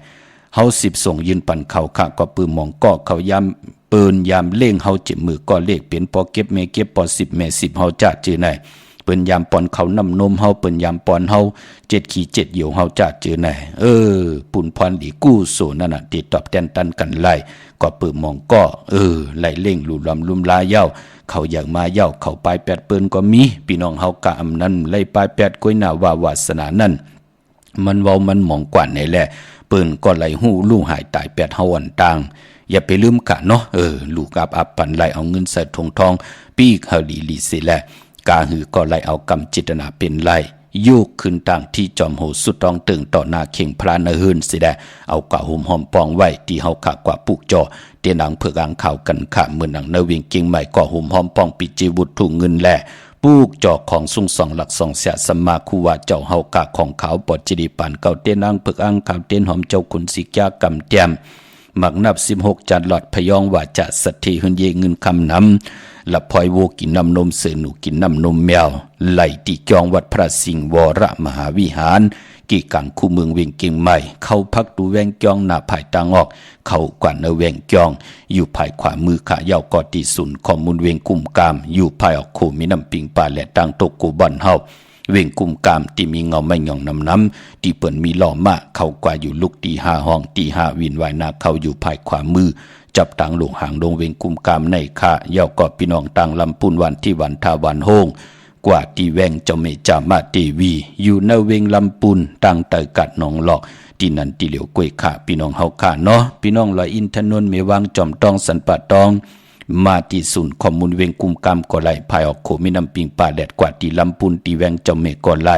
เฮา10ส่งยืนปันเขาค่ะก็ปืนมองก็เขาย้ำปืนยามเล่งเฮาเจ็บมือก็เลขเป็นปอเก็บเมเก็บปอ10แม่10เฮาจ้าจือแน่เปิ้นยามปอนเขานำนมเฮาเปิ้นยามปอนเฮา7ขี่7เหี่ยวเฮาจ้าจือแน่ปุ่นพรดีกู้โสนั่นน่ะติดตอบแตนตันกันไล่ก็ปืนมองก็ไล่เล่งลู่ลำลุ่มลาเย้าเขาอยากมาเย้าเขาปลาย8เปิ้นก็มีพี่น้องเฮากะอำนั้นไล่ปลาย8ก้อยหน้าว่าวาสนานั่นมันเว้ามันหมองกว่าในแหละเปิ้นก็ไหลหู้ลู่หายตาย8เฮาอันต่างอย่าไปลืมกะเนาะลูกอับปันไหลเอาเงินใส่ถุงทองปีกเฮาลีสิแลกาหือก็ไหลเอากำจิตนาเป็นไหลโยกขึ้นต่างที่จอมโหสุดต้องตึงต่อหน้าเข่งพระนหืนสิแลเอากะห่มหอมปองไว้ที่เฮาขะกว่าปุกจ่อเตียนหนังเผือกางข่าวกันขะเหมือนหนังนวิงเก่งใหม่ก็ห่มหอมปองปิจิบุตรถูกเงินแลปูกจอกของสุงสองหลักสองเสียสมาคูวาเจ้าเฮากะของขาวปอดจิดีปานเก่าเตียนหนังเผือกางข่าวเตียนหอมเจ้าขุนสิกยากำเตียม หมักนับ16จัดหลอดพยองว่าจะสัตถีหุนเยเงินคำนำละพลอยโวกินน้ำนมเสือหนูกินน้ำนมแมวไหลตีจองวัดพระสิงห์วรมหาวิหารกี่กังคู่เมืองเวียงเกียงใหม่เข้าพักดูแวงจองหน้าภายตางออกเข้ากว่าเนแวงจองอยู่ภายขวามือขายาวกอตีศูนย์ข้อมูลเวียงกุ่มกามอยู่ภายออกขู่มีน้ำปิงป่าและตังตกกูบ่อนเฮาเวียงกุ่มกามที่มีเงาไม่หย่องน้ำที่เปิ่นมีล้อมะเข้ากว่าอยู่ลุกตี5ห้องตี5วินวายนาเข้าอยู่ภายขวามือจับต่างหลงหางลงเวียงกุ่มกามในข่ายาวกอพี่น้องต่างลำปุนวันที่วันทาวันโฮงกว่าตีแวงเจ้าเมจามาเตวีอยู่ในเวงลำปุนตั้งเตยกัดหนองหลอกที่นั่นที่เหลียวกล้วยขาพี่น้องเฮาขาเนาะพี่น้องลอยอินทนนท์เมวังจอมตองสันปะตองมาที่ศูนย์ข้อมูลเวงกุมกรรมก่อไหลภายออกโขมีน้ำปิงป่าแดดกว่าที่ลำปุนที่แวงเจ้าเมก่อไหล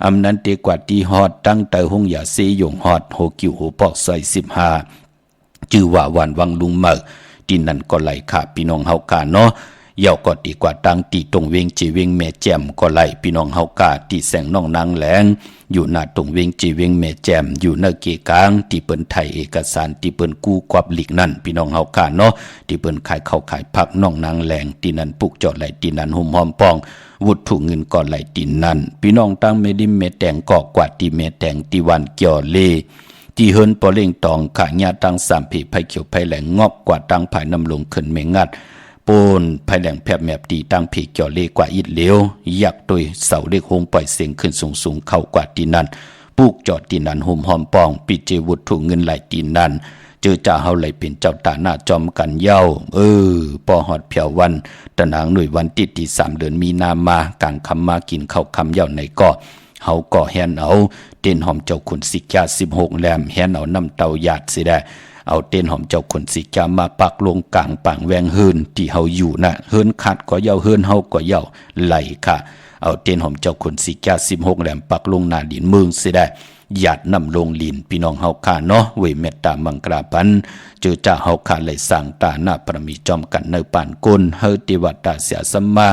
อำนั้นเตกว่าที่ฮอดตั้งเตยหงอย่าเซยงฮอดโหกิวโหปอกซอย15จื่อว่าวันวังลุงเมอที่นั่นก่อไหลขาพี่น้องเฮาขาเนาะเยาก็ดีกว่าตั้งตีตรงเวงจีเวงแม่แจ่มก็ไหลพี่น้องเฮากาที่แสงน้องนางแหลงอยู่หน้าตรงเวงจีเวงแม่แจ่มอยู่ในเกกลางที่เปิ้นไทยเอกสารที่เปิ้นกู้กวับหลีกนั่นพี่น้องเฮากาเนาะที่เปิ้นขายข้าวขายผักน้องนางแหลงที่นั่นปลูกจอดไหลที่นั่นหุ่มหอมปองวุฒถุเงินก่อนไหลที่นั่นพี่น้องตั้งเมดิมเมแตงกอกกว่าที่เมแตงที่วันเกี่ยวเลที่เฮินปอเล่งตองขาญาตั้ง3ผีไผเขียวไผแหลงงอกกว่าตั้งภายน้ำลงขึ้นเมงัดปูนภายแหลงแผบแมบตีตั้งผีเกี่ยวเลกว่าอิดเหลวยักโดยเสาเล็กหงปล่อยเสียงขึ้นสูงเข้ากว่าตีนั้นปลูกจอดตีนั้นห่มหอมปองปิเจวุฒถุเงินไหลตีนั้นเจอจ่าเฮาไหลเป็นเจ้าตาหน้าจอมกันเย้าปอหอดเพียววันตะนางหน่วยวันติดที่3เดือนมีนามากลางคำมากินข้าวคำเย้าในก่อเฮาก่อแฮนเอาเต้นหอมเจ้าขุนสิกา16แหลมแฮนเอาน้ำเตาหยาดสิได้เอาเต้นหอมเจ้าคนสิกามาปักลงกลางปังแวงเฮินที่เฮาอยู่น่ะเฮินขาดก็เย้าเฮินเฮาก็เย้าไหลค่ะเอาเต้นหอมเจ้าคนสิกา16แหลมปักลงหน้าดินเมืองสิได้หยาดนำลงลินพี่น้องเฮาค่ะเนาะเวยเมตตามังกราพันเจอจ่าเฮาค่ะเลยสั่งตาหน้าประมีจอมกันในป่านก้นเฮาติวัตตาเสียสัมมา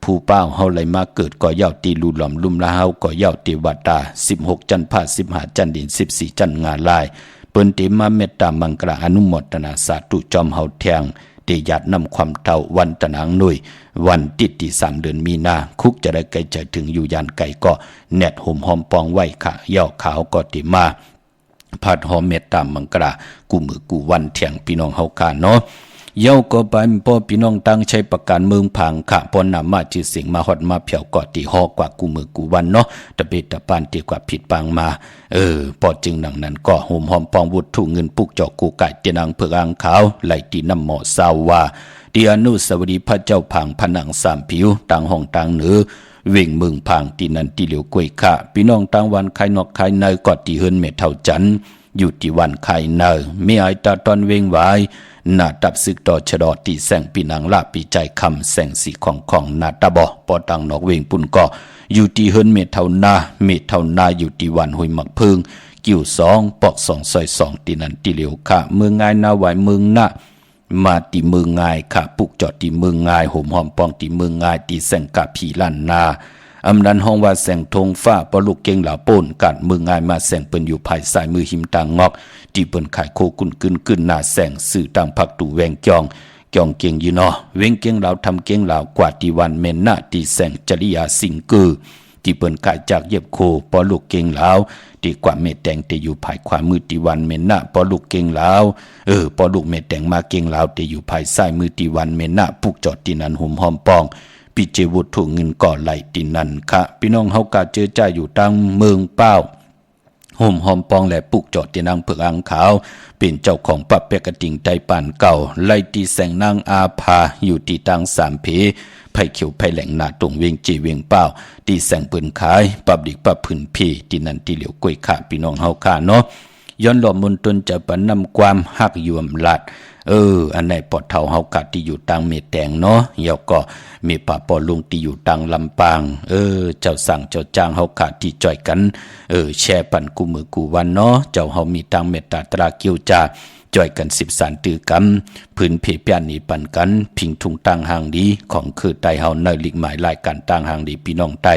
ผู้เป้าเฮาเลยมาเกิดก็เย้าตีลูหลอมลุ่มละเฮาก็เย้าติวัตตา16จันทร์พา15จันทร์ดิน14จันทร์งาลายเปิ้นติมาเมตตามังกราอนุโมทนาสาธุจอมเฮาแทงเตญาตินำความเท่าวันตะนางหน่วยวันติดที่3เดือนมีนาคุกจะได้ไกลใจถึงอยู่ยานไก่ก็แนดห่มหอมปองไว้ค่ะย่อขาวก็ติมาพัดหอมเมตตามังกรากูมือกูวันแทงพี่น้องเฮาค่ะเนาะเย้าก็ไปพ่อพี่น้องตั้งใช้ประการเมืองผังค่ะปนำมาจื่อเสียงมาฮอดมาเผียวก็ตีฮอกว่ากูมือกูวันเนาะตะเบตะปานตีกว่าผิดปังมาพอจึงดังนั้นก็ห่มหอมปองวุฒถุเงินปุกจอกกูไก่เตียนางเผือกอ่างขาวไหลตีน้ำหมอสาวว่าที่อนุสาวรีย์พระเจ้าผังผนัง3ผิวต่างห้องต่างเหนือเว่งเมืองผังที่นั้นที่เหลียวกล้วยค่ะพี่น้องต่างวันใครนอกใครในก็ตีเฮินเมเท่าจันอยู่ที่วันใครเนอไม่ไอตาตอนเวงไว้หน้าตับซึกต่อชะดอตีแสงปีนังลาปีใจคำแสงสีของหน้าตาบอปอตังนอกเวงปุ่นก็อยู่ที่เฮินเมเท่านาอยู่ที่วันห้วยหมักพึ่งกิ่ว2ปอก2ซอย2ที่นั้นที่เหลียวค่ะเมืองง่ายนาไหวเมืองหน้ามาตีเมืองง่ายค่ะปุกจอดตีเมืองง่ายห่มหอมปองตีเมืองง่ายตีแสงกะผีล้านนาอำนันห้องว่าแสงธงฟ้าปอลูกเก่งเหล่าโป้นกัดเมืองง่ายมาแสงเปิ้นอยู่ภายซ้ายมือหิมตางงอกที่เปิ้นขายโคกุนขึ้นหน้าแสงสื่อต่างพักตู่แวงจองเก่งอยู่เนาะเวงเก่งเหล่าทำเก่งเหล่ากว่าที่วันเมนหน้าที่แสงจริยาสิงกือที่เปิ้นขายจากเย็บโคปอลูกเก่งเหล่าที่กว่าเมแตงที่อยู่ภายขวามือที่วันเมนหน้าปอลูกเก่งเหล่าปอลูกเมแตงมาเก่งเหล่าที่อยู่ภายซ้ายมือที่วันเมนหน้าปุกจอดที่นั้นห่มหอมปองปิเจวุฒถุเงินก่อไหลตินันค่ะพี่น้องเฮากาเจอจ่าอยู่ตั้งเมืองเป้าห่มหอมปองและปุกจอดที่นางเผือกอ่างขาวเป็นเจ้าของปับเปกระติ่งไตป่านเก่าไล่ตีแสงนางอาภาอยู่ที่ตั้ง3เพไผ่เขียวไผ่แหลงหน้าตรงเวียงจีเวียงเป้าตีแสงปืนขายปับดิกปับพื้นเพที่นั่นที่เหลียวกล้วยค่ะพี่น้องเฮาค่ะเนาะย้อนหล่อมนตนจะปนำความฮักยวมลัดอันไหนปอดเท่าเฮากะที่อยู่ตังเมแตงเนาะเหี่ยวก็มีป่าปอลุงที่อยู่ตังลำปางเจ้าสั่งเจ้าจ้างเฮากะที่จ่อยกันแชร์ปันกูมือกูวันเนาะเจ้าเฮามีตังเมตตาตราเกียวจาจ่อยกัน10สารตือกำพื้นเพเปียนนี่ปันกันพิงทุงตังหางดีของคือไตเฮาในลิกหมายรายการตังหางดีพี่น้องไต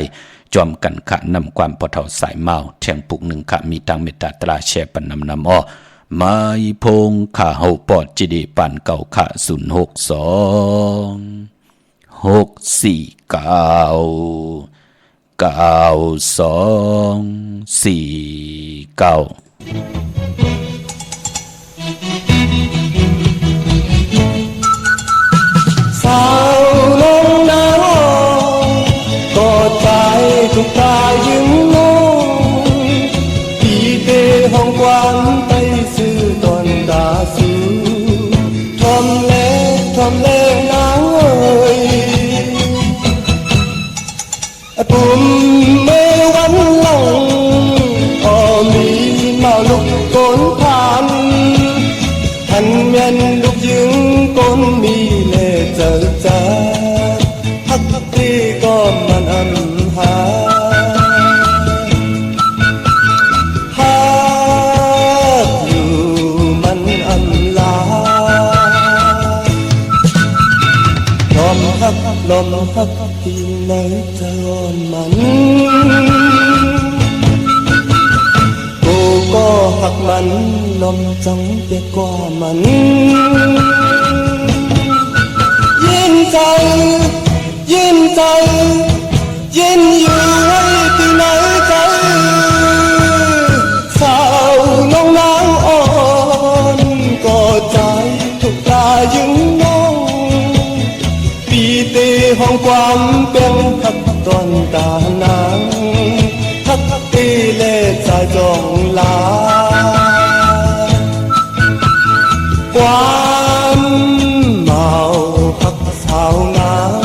จอมกันขะนำความปอเท่าสายเมาแทงปุก1ขะมีตังเมตตาตราแชร์ปันนำอ้อ มาอีพงข้าเฮาปอดจิเดปันเก่าข้าสาวน้องนางก็ใจทุกตายึงโง่ปีเตห้องความไปซื้อตอนดาสูทอมเล่นางเอ้ยปุ่มไม่วันหลงอ้อมีเมาลุกโกนผ่านหันเมียนลูกยึงก้นมีเล่เจอฮักที่ก็มันอันหาฮักอยู่มันอันลาลมฮักที่ไหนจะร้อนมันก็หักมันลมจังเปียกกว่ามันยินใจยินอยู่ไว้ที่ไหนใจสาวน้องนางอ่อนก็ใจทุกตายึงน้องปีเตห้องความเป็นหักตอนตานางฮักตีเล่ใจจองลาความเมาฮักสาวนาง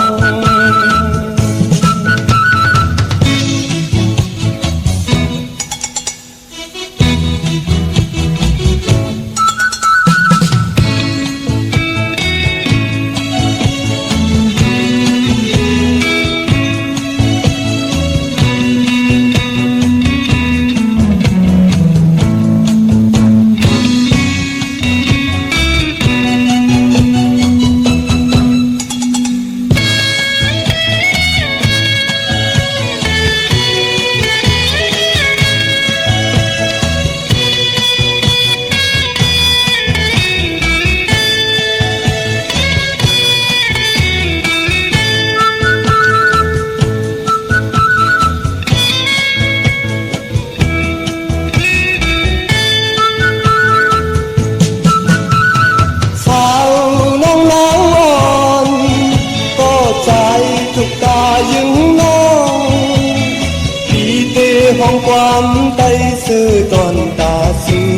ห้องความไต้ซื้อตอนตาซื้อ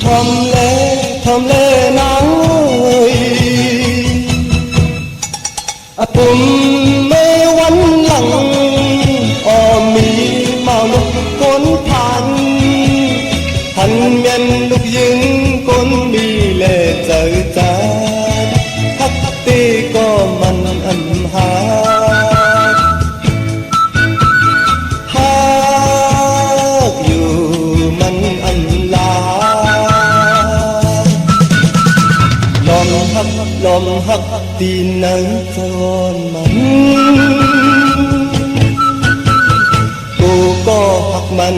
ทอมเล่นางเอ้ยปุ่มไม่วันหลังอ้อมีเมาลุกก้นผ่านหันเมียนลูกยึงก้นมีเล่เจอจาฮักตีก็มันอันหาลมฮักตีไหนจะร้อนมันกูก็ฮักมัน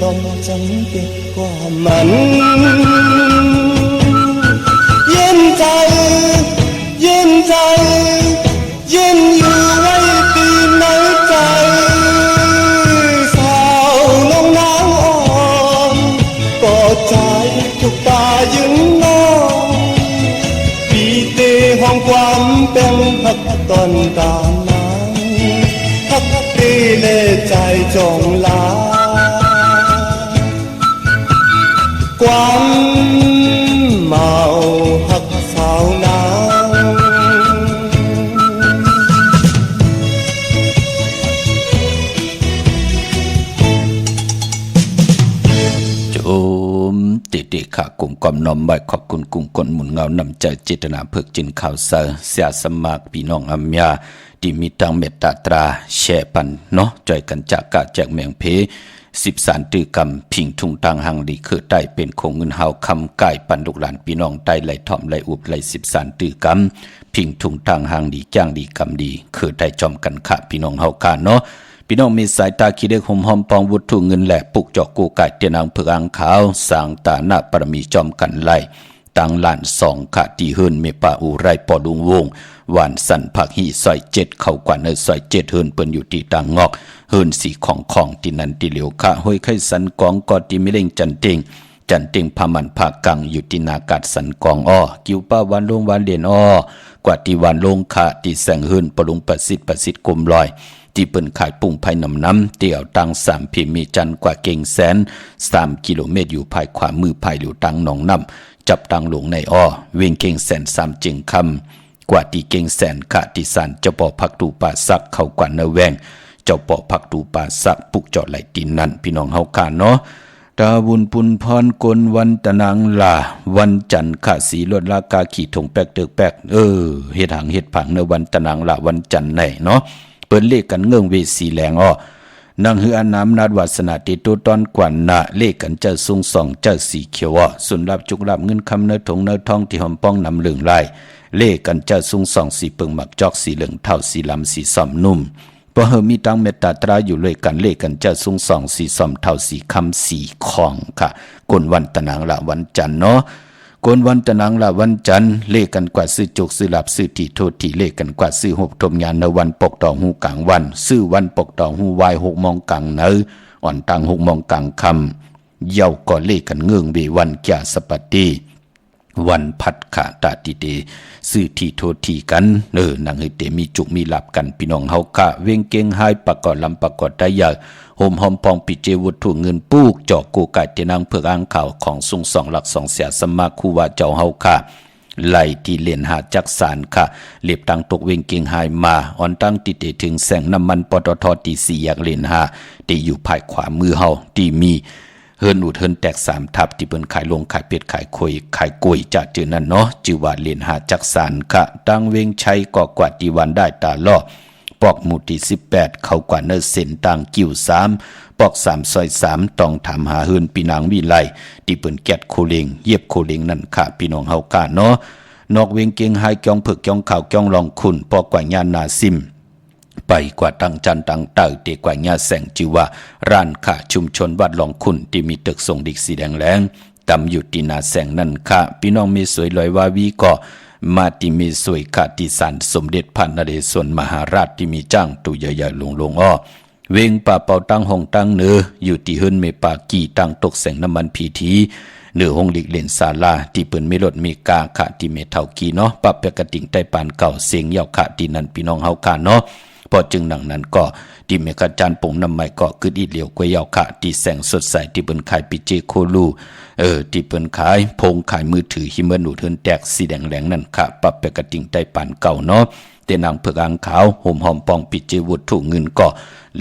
ลมจังเก็บกว่ามันเย็นใจอยู่ไว้ตีไหนใจสาวน้องนางอ่อนก็ใจทุกตายึงน้องห้องความเป็นหักตอนตานางฮักตีเล่ใจจองลาความเมาฮักสาวนางติขากลุ่มความน้อมไว้ขอบคุณกลุ่มคนหมุนเงานำใจเจตนาเพิกจินข่าวเสเสียสมัครพี่น้องอัมยาที่มีตังเมตตาตราแช่ปันเนาะจ่อยกันจากกะแจกแมงเพ13ตือกำพิงทุงทางหังดีคือได้เป็นคงเงินเฮาคำกายปันลูกหลานพี่น้องได้ไหลถ่อมไหลอุบไหล13ตือกำพิงทุงทางหังดีจ้างดีกำดีคือได้จอมกันขะพี่น้องเฮาคาเนาะ พี่น้องมีสายตาขี้เด็กห่มหอมปองวุฒุเงินแหละปุกจอกกูไก่เตียนางเผือกอังขาวสางตาหน้าปรมีจอมกันไล่ตังหลานสองขาตีเฮินเมปาอูไรปอดุงวงหวานสันผักหีซอยเจ็ดเข้ากว่าเนซอยเจ็ดเฮินเปิ้นอยู่ที่ต่างงอกเฮินสีของตีนันตีเหลียวขาห้อยไข่สันกองกอตีมิเล่งจันเต็งพามันภากังอยู่ที่นากาศสันกองอ้อกิวป้าวันลงวันเด่นอ้อกว่าที่วันลงขาที่แสงเฮินปรุงประสิทธิ์กลมลอยที่เปิ้นขายปุ่งภายน้ำเตี่ยวตัง3พิมีจันกว่าเก่งแสน3กิโลเมตรอยู่ภายขวามือภายหลิวตังหนองน้ำจับตังหลงในอ้อเวียงเก่งแสน3จึงคำกว่าที่เก่งแสนขาที่สันเจ้าปอพักตูป่าซักเข้ากว่าเนแวงเจ้าปอพักตูป่าซักปุกจอดไหลตีนนั่นพี่น้องเฮากันเนาะตาบุญปุนพรกลวันตะนางลาวันจันทร์ขาสีลดลากาขี่ถงแปกเตึกแปกเฮ็ดหางเฮ็ดผังในวันตะนางลาวันจันทร์ไหนเนาะเปิ้นเลขกันเงื่องเวสีแหลงอ้อนางฮืออันน้ำนาดวาสนาติตัวตอนกว่านาเลขกันเจ้าสุงสองเจ้าสีเขียวสุนรับจุกรับเงินคำเนื้อถงเนื้อทองที่หอมป้องนำเหลืองลายเลขกันเจ้าสุงสองสีเปิงหมักจอกสีเหลืองเท่าสีลำสีสอมนุ่มพอเฮมีตังเมตตาตราอยู่เลยกันเลขกันเจ้าสุงสองสีสอมเท่าสีคำสีของค่ะกนวันตะนางละวันจันทร์เนาะกนวันตะนางละวันจันทร์เลขกันกว่าซื้อจุกซื้อหลับซื้อที่โทษที่เลขกันกว่าซื้อหกทมยานในวันปกต่อหูกลางวันซื้อวันปกต่อหูวาย6 โมงกลางเนออ่อนตัง6 โมงกลางคำเย้าก็เลขกันเงื่องเววันแก่สปติวันพัดขาตาติเดซื้อที่โทษที่กันนางเฮเตมีจุกมีหลับกันพี่น้องเฮากะเวงเก่งหายประกอบลำประกอบได้ยากห่มหอมปองปิเจวุฒุเงินปูกจอกกูไก่เตนางเผือกอ่างข่าวของสุง2 หลัก 2เสียสมาคูว่าเจ้าเฮาค่ะไหลที่เลียนหาจักสารค่ะเล็บตังตกเวงเก่งหายมาอ่อนตั้งติเตถึงแสงน้ำมันปตทตี4อยากเลียนหาที่อยู่ภายขวามือเฮาที่มีเฮินอุดเฮินแตก3ทับที่เปิ้นขายลงขายเป็ดขายคุยขายกล้วยจากจื่อนั้นเนาะจื่อว่าเลียนหาจักสารค่ะตั้งเวงชัยก็กว่าที่วันได้ตาล่อปอกหมู่ที่18เข้ากว่าเนเส้นต่างกิ้ว3ปอก3ซอย3ต้องถามหาเฮินพี่นางวิไลที่เปิ้นแกดโคเลงเย็บโคเลงนั่นค่ะพี่น้องเฮากะเนาะนอกเวงเก่งหายจ้องผึกจ้องข่าวจ้องลองคุณปอกกว่าญาณนาซิมไปกว่าตังจันตังเต่าเตกว่าญาแสงจิว่าร้านค้าชุมชนวัดลองคุณที่มีตึกส่งดิกสีแดงแรงตำอยู่ที่นาแสงนั่นค่ะพี่น้องมีสวยลอยวาวีก็มาติมีสวยขาติสารสมเด็จพระนเรศวรมหาราชที่มีจ้างตุใหญ่ๆลงอ้อเวงป่าเป่าตั้งห้องตั้งเนืออยู่ที่เฮิรนเมปากีตั้งตกแสงน้ำมันพีทีเนือห้องหลีกเล่นศาลาที่เปิ้นไม่ลดมีกาขะที่เมเท่ากีเนาะปรับเปกระติ่งใต้ปานเก่าเสียงยาวขะที่นั่นพี่น้องเฮาค่ะเนาะพอจึงหนังนั้นก็ที่เมกะจานปงน้ำใหม่ก็คืออีเหลียวกวยยาวขะที่แสงสดใสที่เปิ้นขายปิเจโคลูที่เปิ้นขายพงขายมือถือหิมะหนูเทินแตกสีแดงแหลงนั่นค่ะปรับเปกระติ่งใต้ปานเก่าเนาะเตนางเผือกอ่างขาวห่มหอมปองปิเจวุฒุเงินก็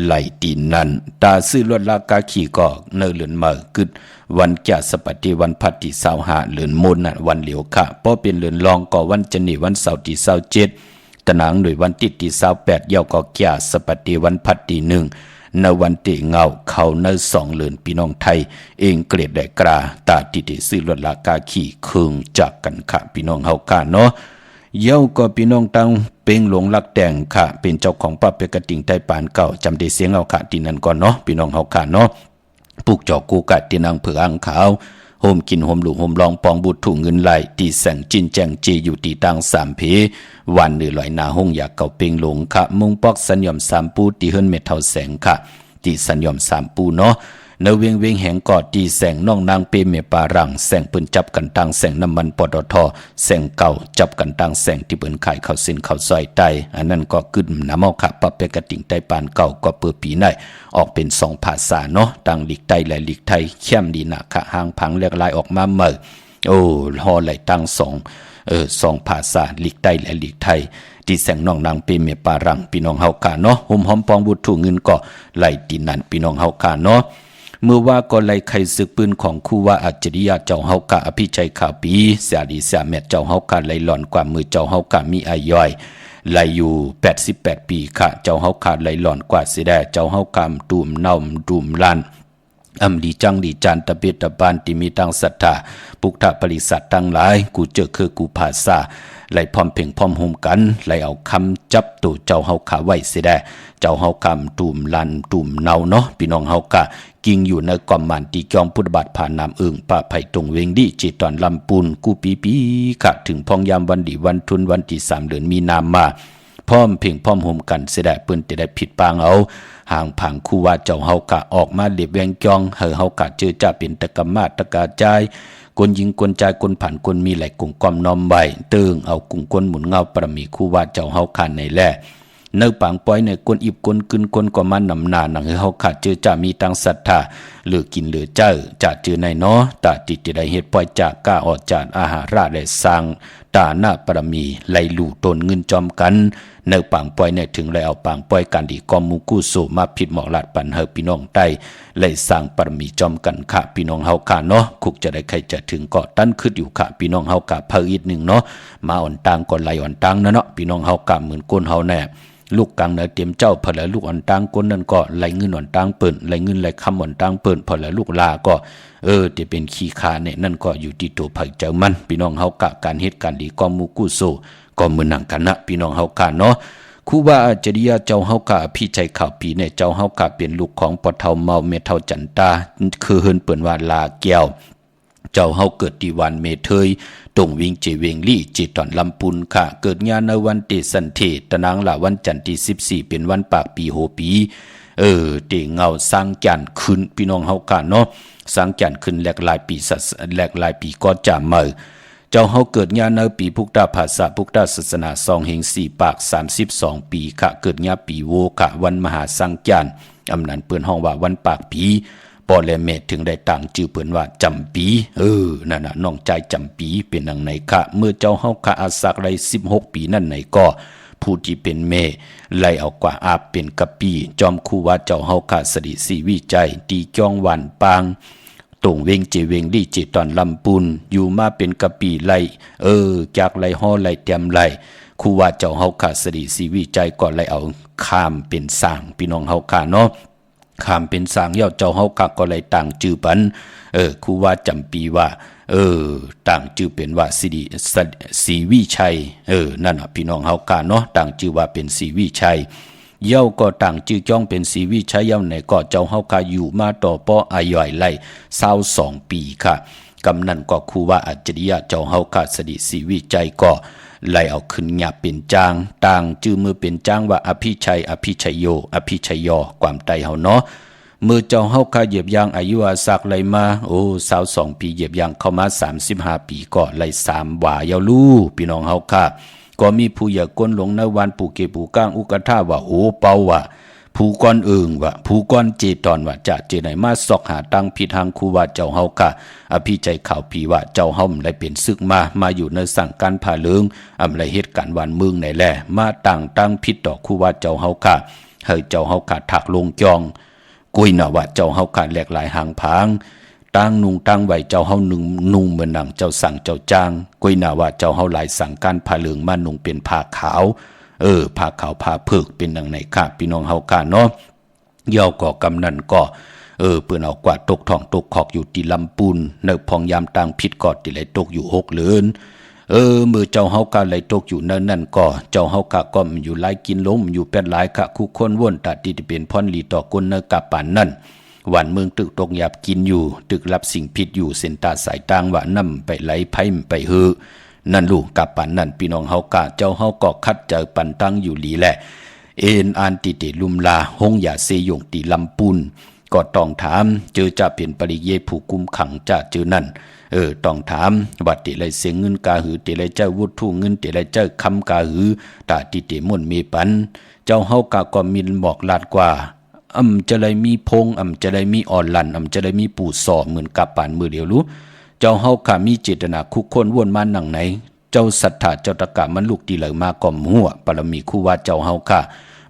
ไหลตีนนั้นตาซื้อรถลากาขี่ก็เนอเลือนมากึดวันแก่สปฏิวันพัดที่25เลือนมนน่ะวันเหลียวค่ะพอเป็นเลือนรองก็วันจันทร์วันเสาร์ที่27ตะนางโดยวันติดที่28เยาก็แก่สปฏิวันพัดที่1ในวันติเงาเขาใน2เลือนพี่น้องไทยเองเกรดได้กราตาติดซื้อรถลากาขี่คืงจากกันค่ะพี่น้องเฮาค่ะเนาะเย้าก็พี่น้องตังเป่งหลงลักแต่งค่ะเป็นเจ้าของปั๊บเปกระติ่งใต้ปานเก่าจำได้เสียงเอาค่ะที่นั่นก่อนเนาะพี่น้องเฮาค่ะเนาะปุกจอกกูกัดที่นางเผือกอ่างขาวโฮมกินโฮมหลูโฮมลองปองบุตรถุงเงินไหลตีแสงจินแจงจีอยู่ตีตัง3เพวันเหนือลอยนาห้องอยากเก่าเป่งหลงค่ะมุงปอกสัญญอม3ปูตีเฮิรนเม็ดเท่าแสงค่ะตีสัญญอม3ปูเนาะเนเวียงแห่งกอดตีแสงน้องนางเปเมปารังแสงปืนจับกันตังแสงน้ำมันปตทแสงเก่าจับกันตังแสงที่เปิ้นขายข้าวสินข้าวซอยไตอันนั้นก็ขึ้นน้ำเมาค่ะปรับเปกระติ่งไตปานเก่าก็เปิดปีในออกเป็น2ภาษาเนาะตังหลีกไตและหลีกไทยเข้มดีนะค่ะหางพังเรียกลายออกมาเมื่อฮอไหลตัง2ภาษาหลีกไตและหลีกไทยที่แสงน้องนางเปเมปารังพี่น้องเฮาค่ะเนาะห่มหอมปองบุตรถุงเงินก็ไหลตีนั่นพี่น้องเฮาค่ะเนาะเมื่อว่าก็ไล่ไขศึกปืนของคู่ว่าอัจฉริยะเจ้าเฮากะอภิชัยข่าวปีเสียดีเสียแม่เจ้าเฮากะไล่หล่อนกว่ามือเจ้าเฮากะมีอาย่อยไล่อยู่88ปีค่ะเจ้าเฮากะไล่หล่อนกว่าสิได้เจ้าเฮากะตูมเน่าตูมลั่น ลีจังลีจานตะเบตะบานที่มีตังศรัทธาปุกทะปริษัททั้งหลายกูเจอคือกูภาษาไหลพร้อมเพ่งพร้อมโฮมกันไหลเอาคำจับตู่เจ้าเฮาขาไว้เสียได้เจ้าเฮาคำตุ่มลันตุ่มเนาเนาะพี่น้องเฮากะกิงอยู่ในกอมมันตีจอมพุทธบาทผ่านน้ำเอิงป่าไผ่ตรงเวงดิจิตอนลำปูนกูปีค่ะถึงพองยามวันดีวันทุนวันที่3 เดือนมีนามาพร้อมเพ่งพร้อมโฮมกันเสียได้เปิ้นจะได้ผิดปางเอาห่างผังคู่ว่าเจ้าเฮากะออกมาเล็บแวงจองเฮากะเจอจะเป็นตะกะมาตะกาใจกนยิงกนใจกนผ่านกนมีไหลกุ่งกอมนอมใบเติงเอากุ่งกนหมุนเงาประมีคู่ว่าเจ้าเฮาคันในแล่เนื้อปางป้อยในกนอิบกนกึนกนก็มันนำหนาหนังเฮาขาดเจอจะมีตังศรัทธาเหลือกินเหลือเจ้าจะเจอในเนาะตาติดจะได้เหตุปล่อยจากก้าออกจากอาหาราและสร้างตาหน้าประมีไหลหลู่ตนเงินจอมกันเนื้อปางป้อยในถึงเลยเอาปางป้อยกันดีกอมมูกู้สู่มาผิดหมอกลาดปันเฮพี่น้องใต้เลยสร้างประมีจอมกันค่ะพี่น้องเฮาค่ะเนาะคุกจะได้ใครจะถึงก็ตั้นขึ้นอยู่ค่ะพี่น้องเฮากะเพิ่มอีกหนึ่งเนาะมาอ่อนตังก่อนไหลอ่อนตังนะเนาะพี่น้องเฮากะเหมือนก้นเฮาแน่ลูกกลางเนื้อเตรียมเจ้าพอแล้วลูกอ่อนตังก้นนั่นก็ไหลเงินอ่อนตังเปิ่นไหลเงินไหลคำอ่อนตังเปิ่นพอแล้วลูกลาก็จะเป็นขี้คาเนี่ยนั่นก็อยู่ที่ตัวไผ่เจ้ามันพี่น้องเฮากะการเหตุการณ์ดีก็มูกู้โซก็มือหนังกันนะพี่น้องเฮากะเนาะครูบาอาจารย์เจ้าเฮากะพี่ใจข่าวปีเนี่ยเจ้าเฮากะเป็นลูกของปอเฒ่าเมาเมเฒ่าจันตาคือเฮินเปิ่นว่าลาแก้วเจ้าเฮาเกิดที่วันเมเทยตรงวิงเจเวงลี่จิตตอนลำปุนค่ะเกิดงานในวันเตสันเทตนางละวันจันทร์ที่14เป็นวันปากปีโหปีเตเงาสร้างจันขึ้นพี่น้องเฮากะเนาะสร้างจันขึ้นแหลกลายปีก็จะเมื่อเจ้าเฮาเกิดงานในปีพุทธภาษาพุทธศาสนา2 ปาก32 ปีค่ะเกิดงานปีโวค่ะวันมหาสร้างจันอำนั้นเปิ้นห้องว่าวันปากปีปอและเมถึงได้ต่างชื่อเปิ้นว่าจำปีนั่นน่ะน้องใจจำปีเป็นดังไหนค่ะเมื่อเจ้าเฮาค่ะอาศักไร16 ปีนั่นไหนก็ผู้ที่เป็นเมไล่เอากว่าอาเป็นกะปีจอมคู่ว่าเจ้าเฮาค่ะสดิสีวิจัยตีจ้องหวานปางตรงเวงเจเวงลี่เจตอนลำปุนอยู่มาเป็นกะปีไล่จากไล่ห่อไล่เตรียมไล่คู่ว่าเจ้าเฮาค่ะสดิสีวิจัยก็ไล่เอาข้ามเป็นสร้างพี่น้องเฮาค่ะเนาะข้ามเป็นสางเย้าเจ้าเฮากะก็เลยต่างชื่อปันครูว่าจำปีว่าต่างชื่อเป็นว่าสีวิชัยนั่นน่ะพี่น้องเฮากะเนาะต่างชื่อว่าเป็นสีวิชัยเย้าก็ต่างชื่อจ้องเป็นสีวิชัยเย้าไหนก็เจ้าเฮากะอยู่มาต่อป้ออาย่อยไล่22 ปีค่ะกำนั้นก็ครูว่าอัจฉริยะเจ้าเฮากะสดิสีวิจัยก็ไล่เอาขึ้นหยาเป็นจางต่างชื่อมือเป็นจางว่าอภิชัยอภิชัยโยอภิชัยยอความไตเฮาเนาะมือเจ้าเฮาคาเหยียบยางอายุอาศักไหลมา22 ปีเหยียบยางเข้ามา35 ปีก็ไหล3 ว่าเยาลู่พี่น้องเฮาคาก็มีผู้อยากก้นหลงในวันปู่เกปู่ก้างอุกท่าว่าโหเป่าว่าผู้ก้อนว่าผู้ก้อนเจตอนว่าจะเจไหนมาซอกหาตั้งผิดทางครูว่าเจ้าเฮากะอภิใจข่าวผีว่าเจ้าเฮาได้เป็นศึกมาอยู่ในสั่งการผ่าเลืองอำไรเหตุการณ์วันเมืองไหนแลมาตั้งผิดต่อครูว่าเจ้าเฮากะเฮ้ยเจ้าเฮากะถักลงจองกุยน่ะว่าเจ้าเฮากะแหลกหลายหางผางตั้งนุ่งตั้งไว้เจ้าเฮานุ่งเหมือนหนังเจ้าสั่งเจ้าจ้างกุยน่ะว่าเจ้าเฮาหลายสั่งการผ่าเลืองมานุ่งเป็นผ้าขาวผ้าขาวผ้าเผือกเป็นดังไหนค่ะพี่น้องเฮากะเนาะเย้าก็กำนันก็เปิ้นเอากว่าตกท้องตกขอกอยู่ที่ลำปูนเนพองยามต่างผิดกอดที่ไหลตกอยู่6 เดือนมือเจ้าเฮากะไหลตกอยู่นั่นก็เจ้าเฮากะก็อยู่หลายกินล้มอยู่เป็ดหลายค่ะคู่คนว่นตัดที่เป็นพรลีต่อคนเนกะปานนั่นวันเมืองตึกตกหยาบกินอยู่ตึกรับสิ่งผิดอยู่เส้นตาสายตางว่านํไปไหลไผไปเฮอนั่นลูกกับปันนั่นพี่น้องเฮากะเจ้าเฮาก็คัดเจอปันตั้งอยู่หลีแหละอันติลุมลาหงอย่าเสยงตีลำปูนก็ต้องถามเจอจะเป็นปริเยผู้กุมขังจะเจอนั่นต้องถามบัดติไรเสียงเงินกาหือติไรเจ้าวุฒิเงินติไรเจ้าคำกาหือตาติมนมีปันเจ้าเฮากะก็มินบอกลาดกว่าจะไรมีพงจะไรมีอ่อนลันจะไรมีปู่สอเหมือนกับปานมือเดียวรู้เจ้าเฮาค่ะมีเจตนาคุกคนวนมาหนังไหนเจ้าศรัทธาเจ้าตะกะมันลูกตีเหลือมาก่อมหัวปรมีคู่ว่าเจ้าเฮาค่ะ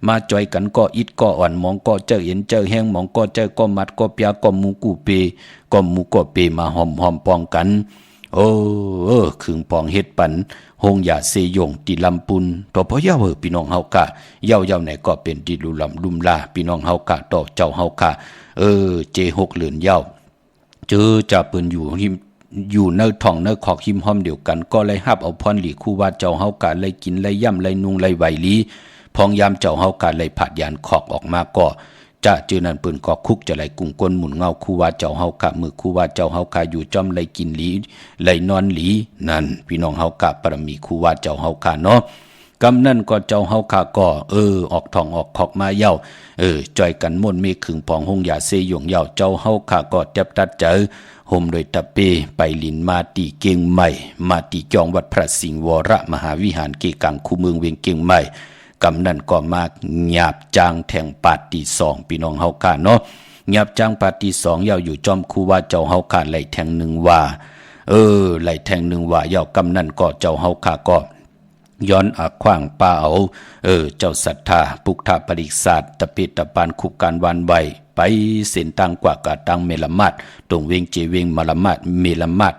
มาจอยกันก็อิดก็อ่อนมองก็เจ้าเห็นเจ้าแห้งมองก็เจ้าก็มัดก็เปียก็มูกูเปก็มูก็เปมาหอมปองกันขึงปองเฮ็ดปัน หงยาเซยงติลำปุนต่อพะยาเฮอพี่น้องเฮากะเย้าๆไหนก็เป็นดิลุลำลุมลาพี่น้องเฮากะต่อเจ้าเฮากะเจ6เหลือนเย้าเจอจะเปิ้นอยู่ในท้องในขอกหิมห้อมเดียวกันก็เลยฮับเอาพรหลีครูว่าเจ้าเฮากะเลยกินเลยย่ำเลยนุงเลยไหวลีพองยามเจ้าเฮากะเลยผัดยานขอกออกมาก็จะเจอนั่นเปิ้นก็คุกจะไหลกุ้งก้นหมุนเงาครูว่าเจ้าเฮากะมือครูว่าเจ้าเฮากะอยู่จอมเลยกินหลีเลยนอนหลีนั่นพี่น้องเฮากะปรมีครูว่าเจ้าเฮากะเนาะกำนั่นก็เจ้าเฮากะก็ออกท้องออกขอกมาเย้าจ่อยกันม่นเมฆขึงปองหงยาเซยงเย้าเจ้าเฮากะก็จับตัดเจอห่มโดยตะเปไปลินมาตีเก่งใหม่มาตีจองวัดพระสิงห์วรมหาวิหารเกกังคูเมืองเวียงเก่งใหม่กำนั่นก็มาหยาบจางแทงปาดที่2พี่น้องเฮากะเนาะหยาบจางปาดที่2ยาวอยู่จอมคูว่าเจ้าเฮากะไหลแทง1ว่าไหลแทง1ว่ายาวกำนั่นก็เจ้าเฮากะก็ย้อนอาขว้างป่าเอาเจ้าศรัทธาปุกทาปริศาสตร์ตะปิตะปานคุบการวานไวไปเส้นตังกว่ากะตังเมลมัดตรงเวงเจเวงมะละมัดเมลมัด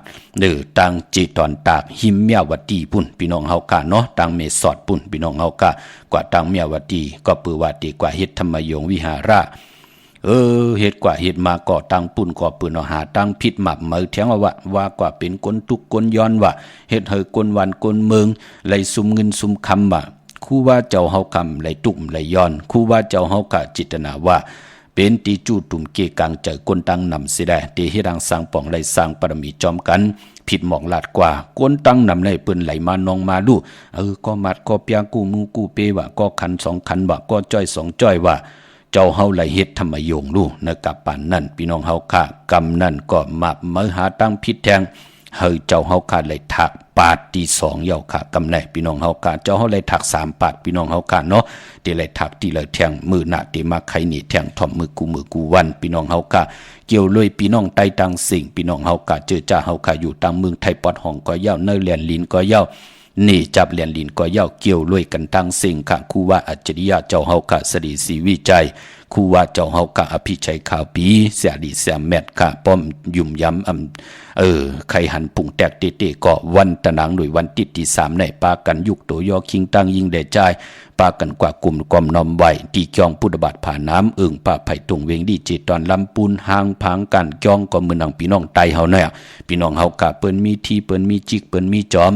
ตังจีตอนตากหิมเมียวตีปุ่นพี่น้องเฮากะเนาะตังเมสอดปุ่นพี่น้องเฮากะกว่าตังเมียวตีก็ปือว่าตีกว่าเฮ็ดธรรมยงวิหาระเฮ็ดกว่าเฮ็ดมาก่อตังปุ่นก่อปืนเอาหาตังพิษหมับมือแทงว่ากว่าเป็นคนทุกคนย้อนว่าเฮ็ดเฮอคนวันคนเมืองไหลซุมเงินซุมคำว่าคู่ว่าเจ้าเฮาคำไหลตุ่มไหลย้อนคู่ว่าเจ้าเฮากะจิตนาว่าเป็นตีจูตุ่มเกกังเจอคนตังนำเสียได้ตีให้ดังสร้างป่องไหลสร้างปรมีจอมกันผิดหมองลาดกว่าคนตังนำในปืนไหลมานองมาดูก็มัดก็เปียกูมูกูเปว่าก็ขัน2ขันว่าก็จ้อย2จ้อยว่าเจ้าเฮาไหลเฮ็ดธรรมยงดูนะกับปานนั่นพี่น้องเฮาค่ะกำนั่นก็มามือหาตั้งพิษแทงเฮาเจ้าเฮาค่ะไหลถักปาดที่2ยาวค่ะกำไหนพี่น้องเฮาค่ะเจ้าเฮาไหลถัก3ปาดพี่น้องเฮาค่ะเนาะที่ไหลถักที่เลยแทงมือหน้าที่มาไขนี่แทงถ่อมมือกูวันพี่น้องเฮาค่ะเกี่ยวเลยพี่น้องใต้ตังสิ่งพี่น้องเฮาค่ะเจอจ้าเฮาค่ะอยู่ตามเมืองไทยปอดห้องก็ยาวเนยเลียนลินก็ยาวนี่จับเลียนลินก็ยาวเกี่ยวเลยกันตังสิ่งค่ะครูว่าอัจฉริยะเจ้าเฮาค่ะสดีศรีวิจัยครูว่าเจ้าเฮากะอภิชัยข่าวปีเสียดีเสียแมทกะป้อมยุ่มย้ำไข่หันปุ่งแตกเตะก็วันตะนังโดยวันติดที่3ในปากันยุกตัวยอคิงตั้งยิงแด่ใจปากันกว่ากลุ่มกอมนอมไว้ที่จองพุทธบาทผ่าน้ำป่าไผ่ตรงเวงดีจิตตอนลำปูนหางพังกันจองก็มือนังพี่น้องไตเฮาเนี่ยพี่น้องเฮากะเปิ้นมีที่เปิ้นมีจิกเปิ้นมีจอม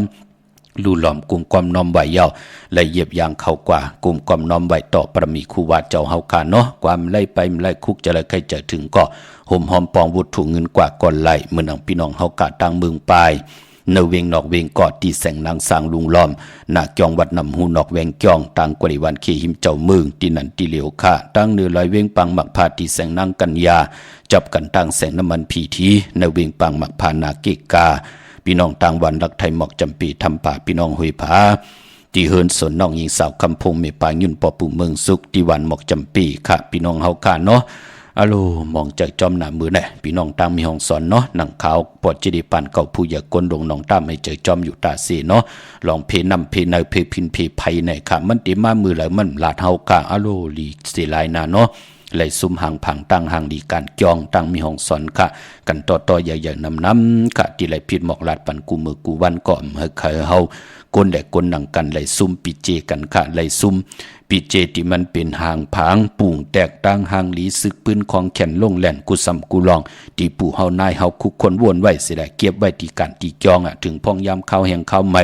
ลู่หลอมกลุ่มความน้อมไหวเย้าและเหยียบยางเข้ากว่ากลุ่มความน้อมไหวต่อประมีครูวาเจ้าเฮาคาเนาะความไล่ไปไล่คุกจะไล่ใครจะถึงก็ห่มหอมปองวุฒุเงินกว่าก่อนไล่เมื่อนังพี่น้องเฮากาตั้งเมืองปลายเนเวงนอกเวงกอดที่แสงนางสร้างลุงล้อมนาจองวัดนำหูนอกแวงจองต่างกวริวันเคหิมเจ้าเมืองที่นันที่เหลียวค่าตั้งเนื้อลอยเวงปังหมักพาที่แสงนางกัญญาจับกันตั้งแสงน้ำมันพีทีเนเวงปังหมักพานาเกกาพี่น้องต่างวันรักไทยหมอกจำปีทำป่าพี่น้องหุยผาที่เฮินสนน้องหญิงสาวคำพงเมปายุ่นปอปู่เมืองสุขที่วันหมอกจำปีค่ะพี่น้องเฮาค่ะเนาะอะโลมองจากจอมหน้ามือแน่พี่น้องต่างมีห้องสอนเนาะหนังขาวปอดจิริปันเก่าผู้อย่ากลดงน้องตั้มให้เจอจอมอยู่ตาสีเนาะลองเพนำเพเนเพพินเพไพในค่ะมันติมามือแล้วมันลาดเฮาค่ะอะโลลีสิลายนาเนาะไหลซุ่มหางผังตั้งหางดีการจองตั้งมีห้องสอนค่ะกันต่อใหญ่ๆน้ำค่ะที่ไหลพิษหมอกลาดปันกูมือกูวันก่อมเฮาก้นแดกก้นหนังกันไหลซุ่มปีเจกันค่ะไหลซุ่มปีเจที่มันเป็นหางผางปุ่งแตกตั้งหางหลีซึกปืนของแขนลงแหลนกุซ้ำกุลองที่ปู่เฮานายเฮาคุกคนวนไว้เสียได้เก็บไว้ที่การที่จองถึงพองยามข้าวแห่งข้าวใหม่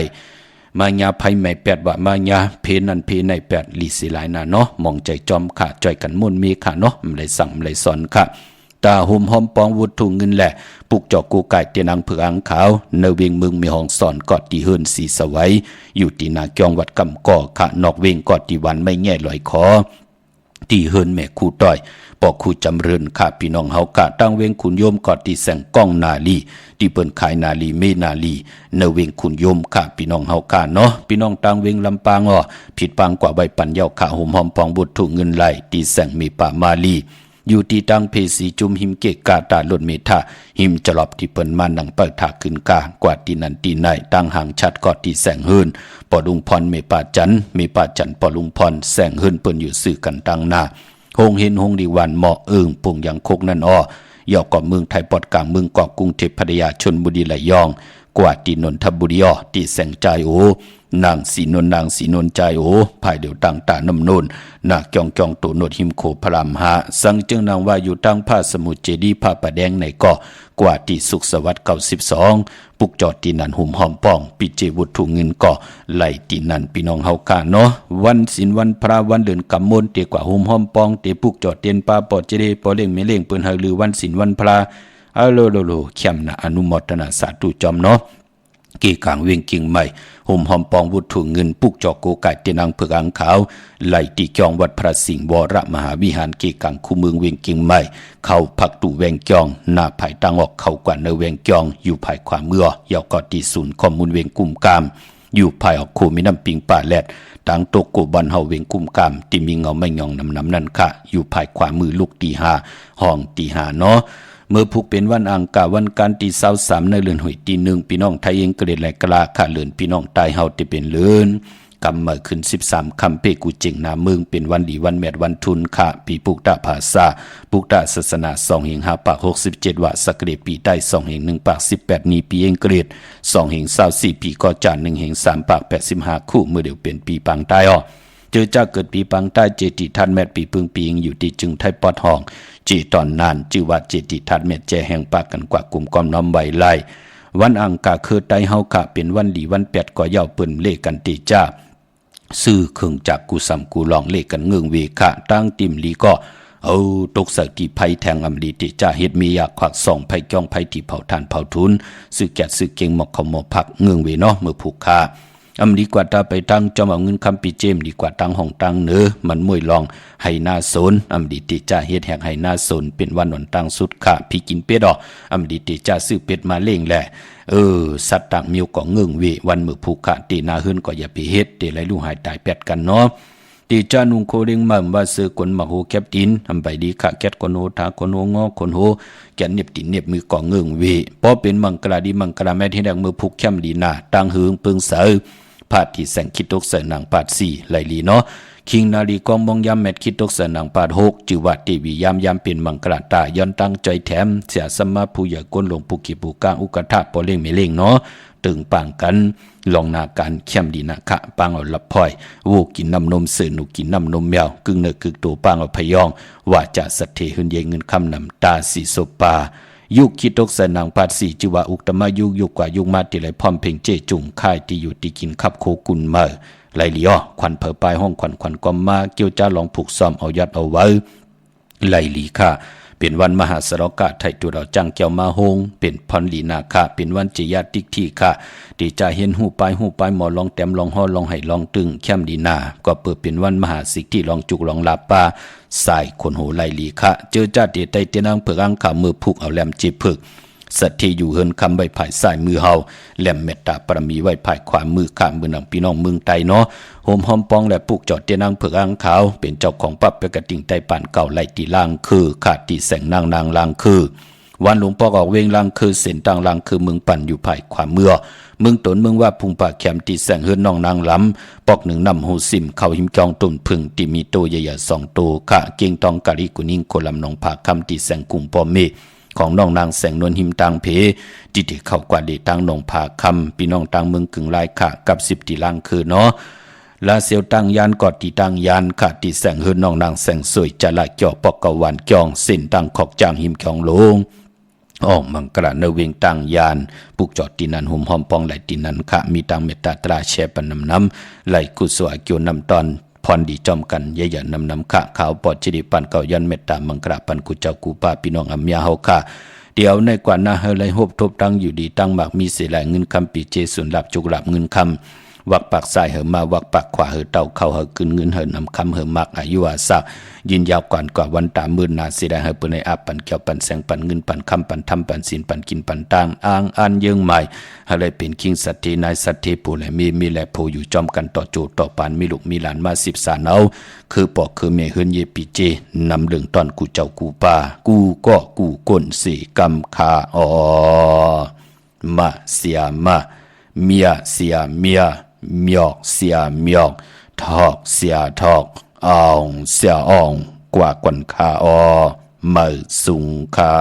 มายาไผใหม่8ว่ามายาเพนันเพใน8ลีสิหลายนาเนาะมองใจจอมค่ะจ่อยกันมุ่นมีค่ะเนาะมันเลยสั่งมันเลยสอนค่ะตาหุ่มหอมปองวุฒุเงินแหละปุกจอกกูไก่เตียนังเผือกอังขาวเนเวงเมืองมีห้องสอนกอดที่เฮินสีสวัยอยู่ที่นาจองวัดกำก่อค่ะนอกเวงกอดที่วันไม่แง่ลอยคอที่เฮินแม่คู่ต้อยปอกคู่จำเริญค่ะพี่น้องเฮากะตั้งเวงขุนโยมกอดที่แสงก้องนาลีที่เปิ้นขายนาลีเมนาลีเนเวงขุนโยมค่ะพี่น้องเฮากะเนาะพี่น้องตั้งเวงลำปางผิดปางกว่าใบปันเย้าค่ะห่มหอมปองบุตรถูกเงินไหลที่แสงมีป่ามาลีอยู่ที่ตั้งเพสีจุมหิมเกกาตาลดเมธาหิมจลอบที่เปิ้นมานังเปิดถาขึ้นกากว่าที่นันที่ไหนตั้งห่างชัดกอดที่แสงเฮินปอลุงพรเมป่าจันปอลุงพรแสงเฮินเปิ้นอยู่สื่อกันตั้งหน้าหงเห็นหงดีวันเหมาะปุ่งอย่างโคกนั่นย่อก่อเมืองไทยปอดกลางเมืองเกาะกรุงเทพพัทยาชลบุรีไหลยอง กว่าตีนนทบุรีตีแสงใจโอนางสีนนใจโอภายเดียวต่างตาน้ำนูนนาจองตัวโนดหิมโคพรามหาสังจึงนางว่าอยู่ตั้งผ้าสมุทรเจดีผ้าประแดงในเกาะกว่าตีสุขสวัสดิ์92ปุกจอดตีนันหุ่มหอมป้องปิเจวุฒุเงินเกาะไหลตีนันพี่น้องเฮากาเนาะวันศีลวันพระวันเดือนกำมลเตียกว่าหุ่มหอมป้องเตปุกจอดเตียนปาปอดเจดีปอเล่งไม่เล่งปืนหาลือวันศีลวันพระเอาโลเข้มนะอนุโมทนาสาธุจอมเนาะกีกลางเวียงกิ่งใหม่ห่มหอมปองวุฒุเงินปุกจอกโกไก่เตนังเผือกอังขาวไหลตีจองวัดพระสิงห์วรมหาวิหารกีกลางคูเมืองเวียงกิ่งใหม่เข้าพักตู่แวงจองหน้าภายตังออกเข้ากว่าเนเวียงจองอยู่ภายขวาเมื่อยาวกอตีศูนย์ข้อมูลเวียงกุมกามอยู่ภายออกโคมิน้ำปิงป่าแลดตังโตโกบันเฮาเวียงกุมกามที่มีเงาไม่ยองน้ำนั่นค่ะอยู่ภายขวามือลูกตีหาห้องตีหาเนาะเมื่อผูกเป็นวันอังคารวันการตี23ในเรือนหอยตี1พี่น้องไทยเองเกรดแหลกกลาขาเรือนพี่น้องตายเฮาที่เป็นเรือนกำมาขึ้น13คำเปกูเจงนาเมืองเป็นวันดีวันแมดวันทุนค่ะปีปุกตะภาษาปุกตะศาสนา2แห่ง5ปาก67ว่าสักเกรดปีใต้2แห่ง1ปาก18นี้ปีเองเกรด2แห่ง24ปีก็จาน1แห่ง3ปาก85คู่เมื่อเดียวเป็นปีปังใต้เจอจ้าเกิดปีปังใต้เจติทันแมดปีพึงปีงอยู่ที่จึงไทยปอดห้องจีตอนนานจือว่าเจติทันแมดแจแห่งปากกันกว่ากลุ่มกอมน้อมไว้ไล่วันอังคารคือไตเฮาค่ะเป็นวันดีวัน8ก็เย้าเปิ้นเลกันติจ้าซื้อเครื่องจักรกูสำกูลองเลกันเงืองเวคะตั้งติมลีก็เอาตกสักที่ไผแทงอำลีติจ้าเฮ็ดมีอยากขวักส่องไผจ้องไผที่เผาทานเผาทุนซื้อแกะซื้อเก่งหมอกเขาหมอพักเงืองเวเนาะเมื่อผูกค่าอำดีกว่าตาไปตั้งจอมเอาเงินคำปีเจมดีกว่าตั้งห้องตั้งเนื้อมันมวยลองให้หน้าโซนอำดีติจ้าเฮ็ดแหกให้หน้าโซนเป็นวันหนอนตั้งสุดค่ะพี่กินเป็ดอำดีติจ้าซื้อเป็ดมาเล่งแหละสัตว์ต่างมิวก็เงืองเววันมือผูกขาตีนาหื้นก็อย่าไปเฮ็ดเตไรลูกหายตายแปดกันเนาะตีจ้านุงโคเริงมั่มว่าซื้อคนมาโหแคบตินอำไปดีค่ะแคทคนโหทาคนโหงอคนโหแกนเน็บตินเน็บมือก็เงืองเวพอเป็นมังกราดีมังกราแม่ที่แดงมือผูกแคมลีนาตั้งหืงปึงเสอพาดที่แสงคิดตกเสนางปาด4ไหลลีเนาะคิงนาลีกองมองยามแมดคิดตกเสนางปาด6จือว่าตีวียามเป็นมังกรตาย้อนตั้งใจแถมเสียสมาผู้ใหญ่ก้นหลวงปุกิปุกางอุกทะปอเล่งไม่เล่งเนาะตึงปางกันลองนาการเข้มดีนะคะปางเอาลับพลอยวูกินน้ำนมเสือหนูกินน้ำนมแมวกึ่งเนื้อกึ่งตัวปางเอาพยองว่าจะสัตเทหึนเยเงินคำนำตาสีโซปายุคคิดตกเสนางปาด4จิว่าอุกตมะยุคกว่ายุคมาติไหลพร้อมเพ่งเจจุงค่ายที่อยู่ที่กินขับโคกุนมาไหลลีควันเผอปลายห้องควันก็มาเกี่ยวจ้าลองผูกซ้อมเอายัดเอาไว้ไหลลีค่ะเป็นวันมหาสรกะไทยตัวเราจังเกี่ยวมาโฮงเป็นพรลีนาค่ะเป็นวันจิยาติกที่ค่ะที่จะเห็นหูปลายหมอลองแต้มลองห่อลองไห้ลองตึงเข้มดีนาก็เปิดเป็นวันมหาสิกที่ลองจุกลองลาปาสายคนโหไหลลีค่ะเจอจ้าเดไตเตนังเผือกอังขามือผูกเอาแหลมจีผึกสัตที่อยู่เฮินคำใบภายสายมือเฮาแหลมเมตตาปรมีไว้ภายขวามือข้ามมือหนังพี่น้องเมืองไตเนาะโฮมหอมปองและปุกจอดเตนังเผือกอังขาวเป็นเจ้าของปั๊บไปกระติ่งไตป่านเก่าไหลตีล่างคือขาดตีแสงนางล่างคือวันหลวงพ่อออกเวงล่างคือเส้นต่างล่างคือเมืองปั่นอยู่ภายขวามือเมืองตนเมืองว่าพุงปากแคมตีแสงเฮือนน้องนางล้ำปอกหนึ่งนำหูซิมเข้าหิมจองตุนพึ่งตีมีโตใหญ่ๆ2 โตค่ะเก่งตองกะลิกุนิ่งโคลำนองผาคำตีแสงกุ่มปอมเมของน้องนางแสงนวลหิมตังเพที่ที่เข้ากว่าดีตังนองผาคำพี่น้องตังเมืองกึ่งลายค่ะกับ10ตีล่างคือเนาะลาเซียวตังยานกอดตีตังยานค่ะตีแสงเฮือนน้องนางแสงสวยจะละจ่อปอกกะวันจองเส้นตังขอกจางหิมจองลงมังกระเนเวงตังยานปุกจอดตีนันหุ่มหอมปองไหลตีนันค่ะมีตังเมตตาตราแชปันน้ำไหลกุศลเกี่ยวนำตอนพรดีจอมกันยะนำค่ะขาวปอดจิริปันเก่ายันเมตตามังกระปันกุเจ้ากูป้าพี่น้องอัมยาเฮาค่ะเดี๋ยวในกว่าหน้าเฮลัยฮบทบตั้งอยู่ดีตั้งหมากมีเสลายเงินคำปีเจสุนหลับจุกหลับเงินคำวักปากซ้ายเหอมาวักปากขวาเหอเต่าเข้าเหอกึนเงินเหอนำคำเหอมักอายุอาศักยินยาวกว่าวันตามื่นนาเสดายเหอเปในอาปันเกี่ยวปันแสงปันเงินปันคำปันทำปันศีลปันกินปันตางอ้างอันเยื่องใหม่อะไรเป็นคิงสัตเทนายสัตเทปูและมีและโพอยู่จอมกันต่อโจต่อปานมีลูกมีหลานมา10 สานเอาคือปอกคือเมเฮินเยปีเจนำเรื่องตอนกูเจ้ากูป่ากูก็กูก้นสีกำคามาเสียมาเมียเสียเมียหมอกเสียหมอกทอกเสียทอกอ่องเสียอ่องกว่าก่อนคามือสุงคา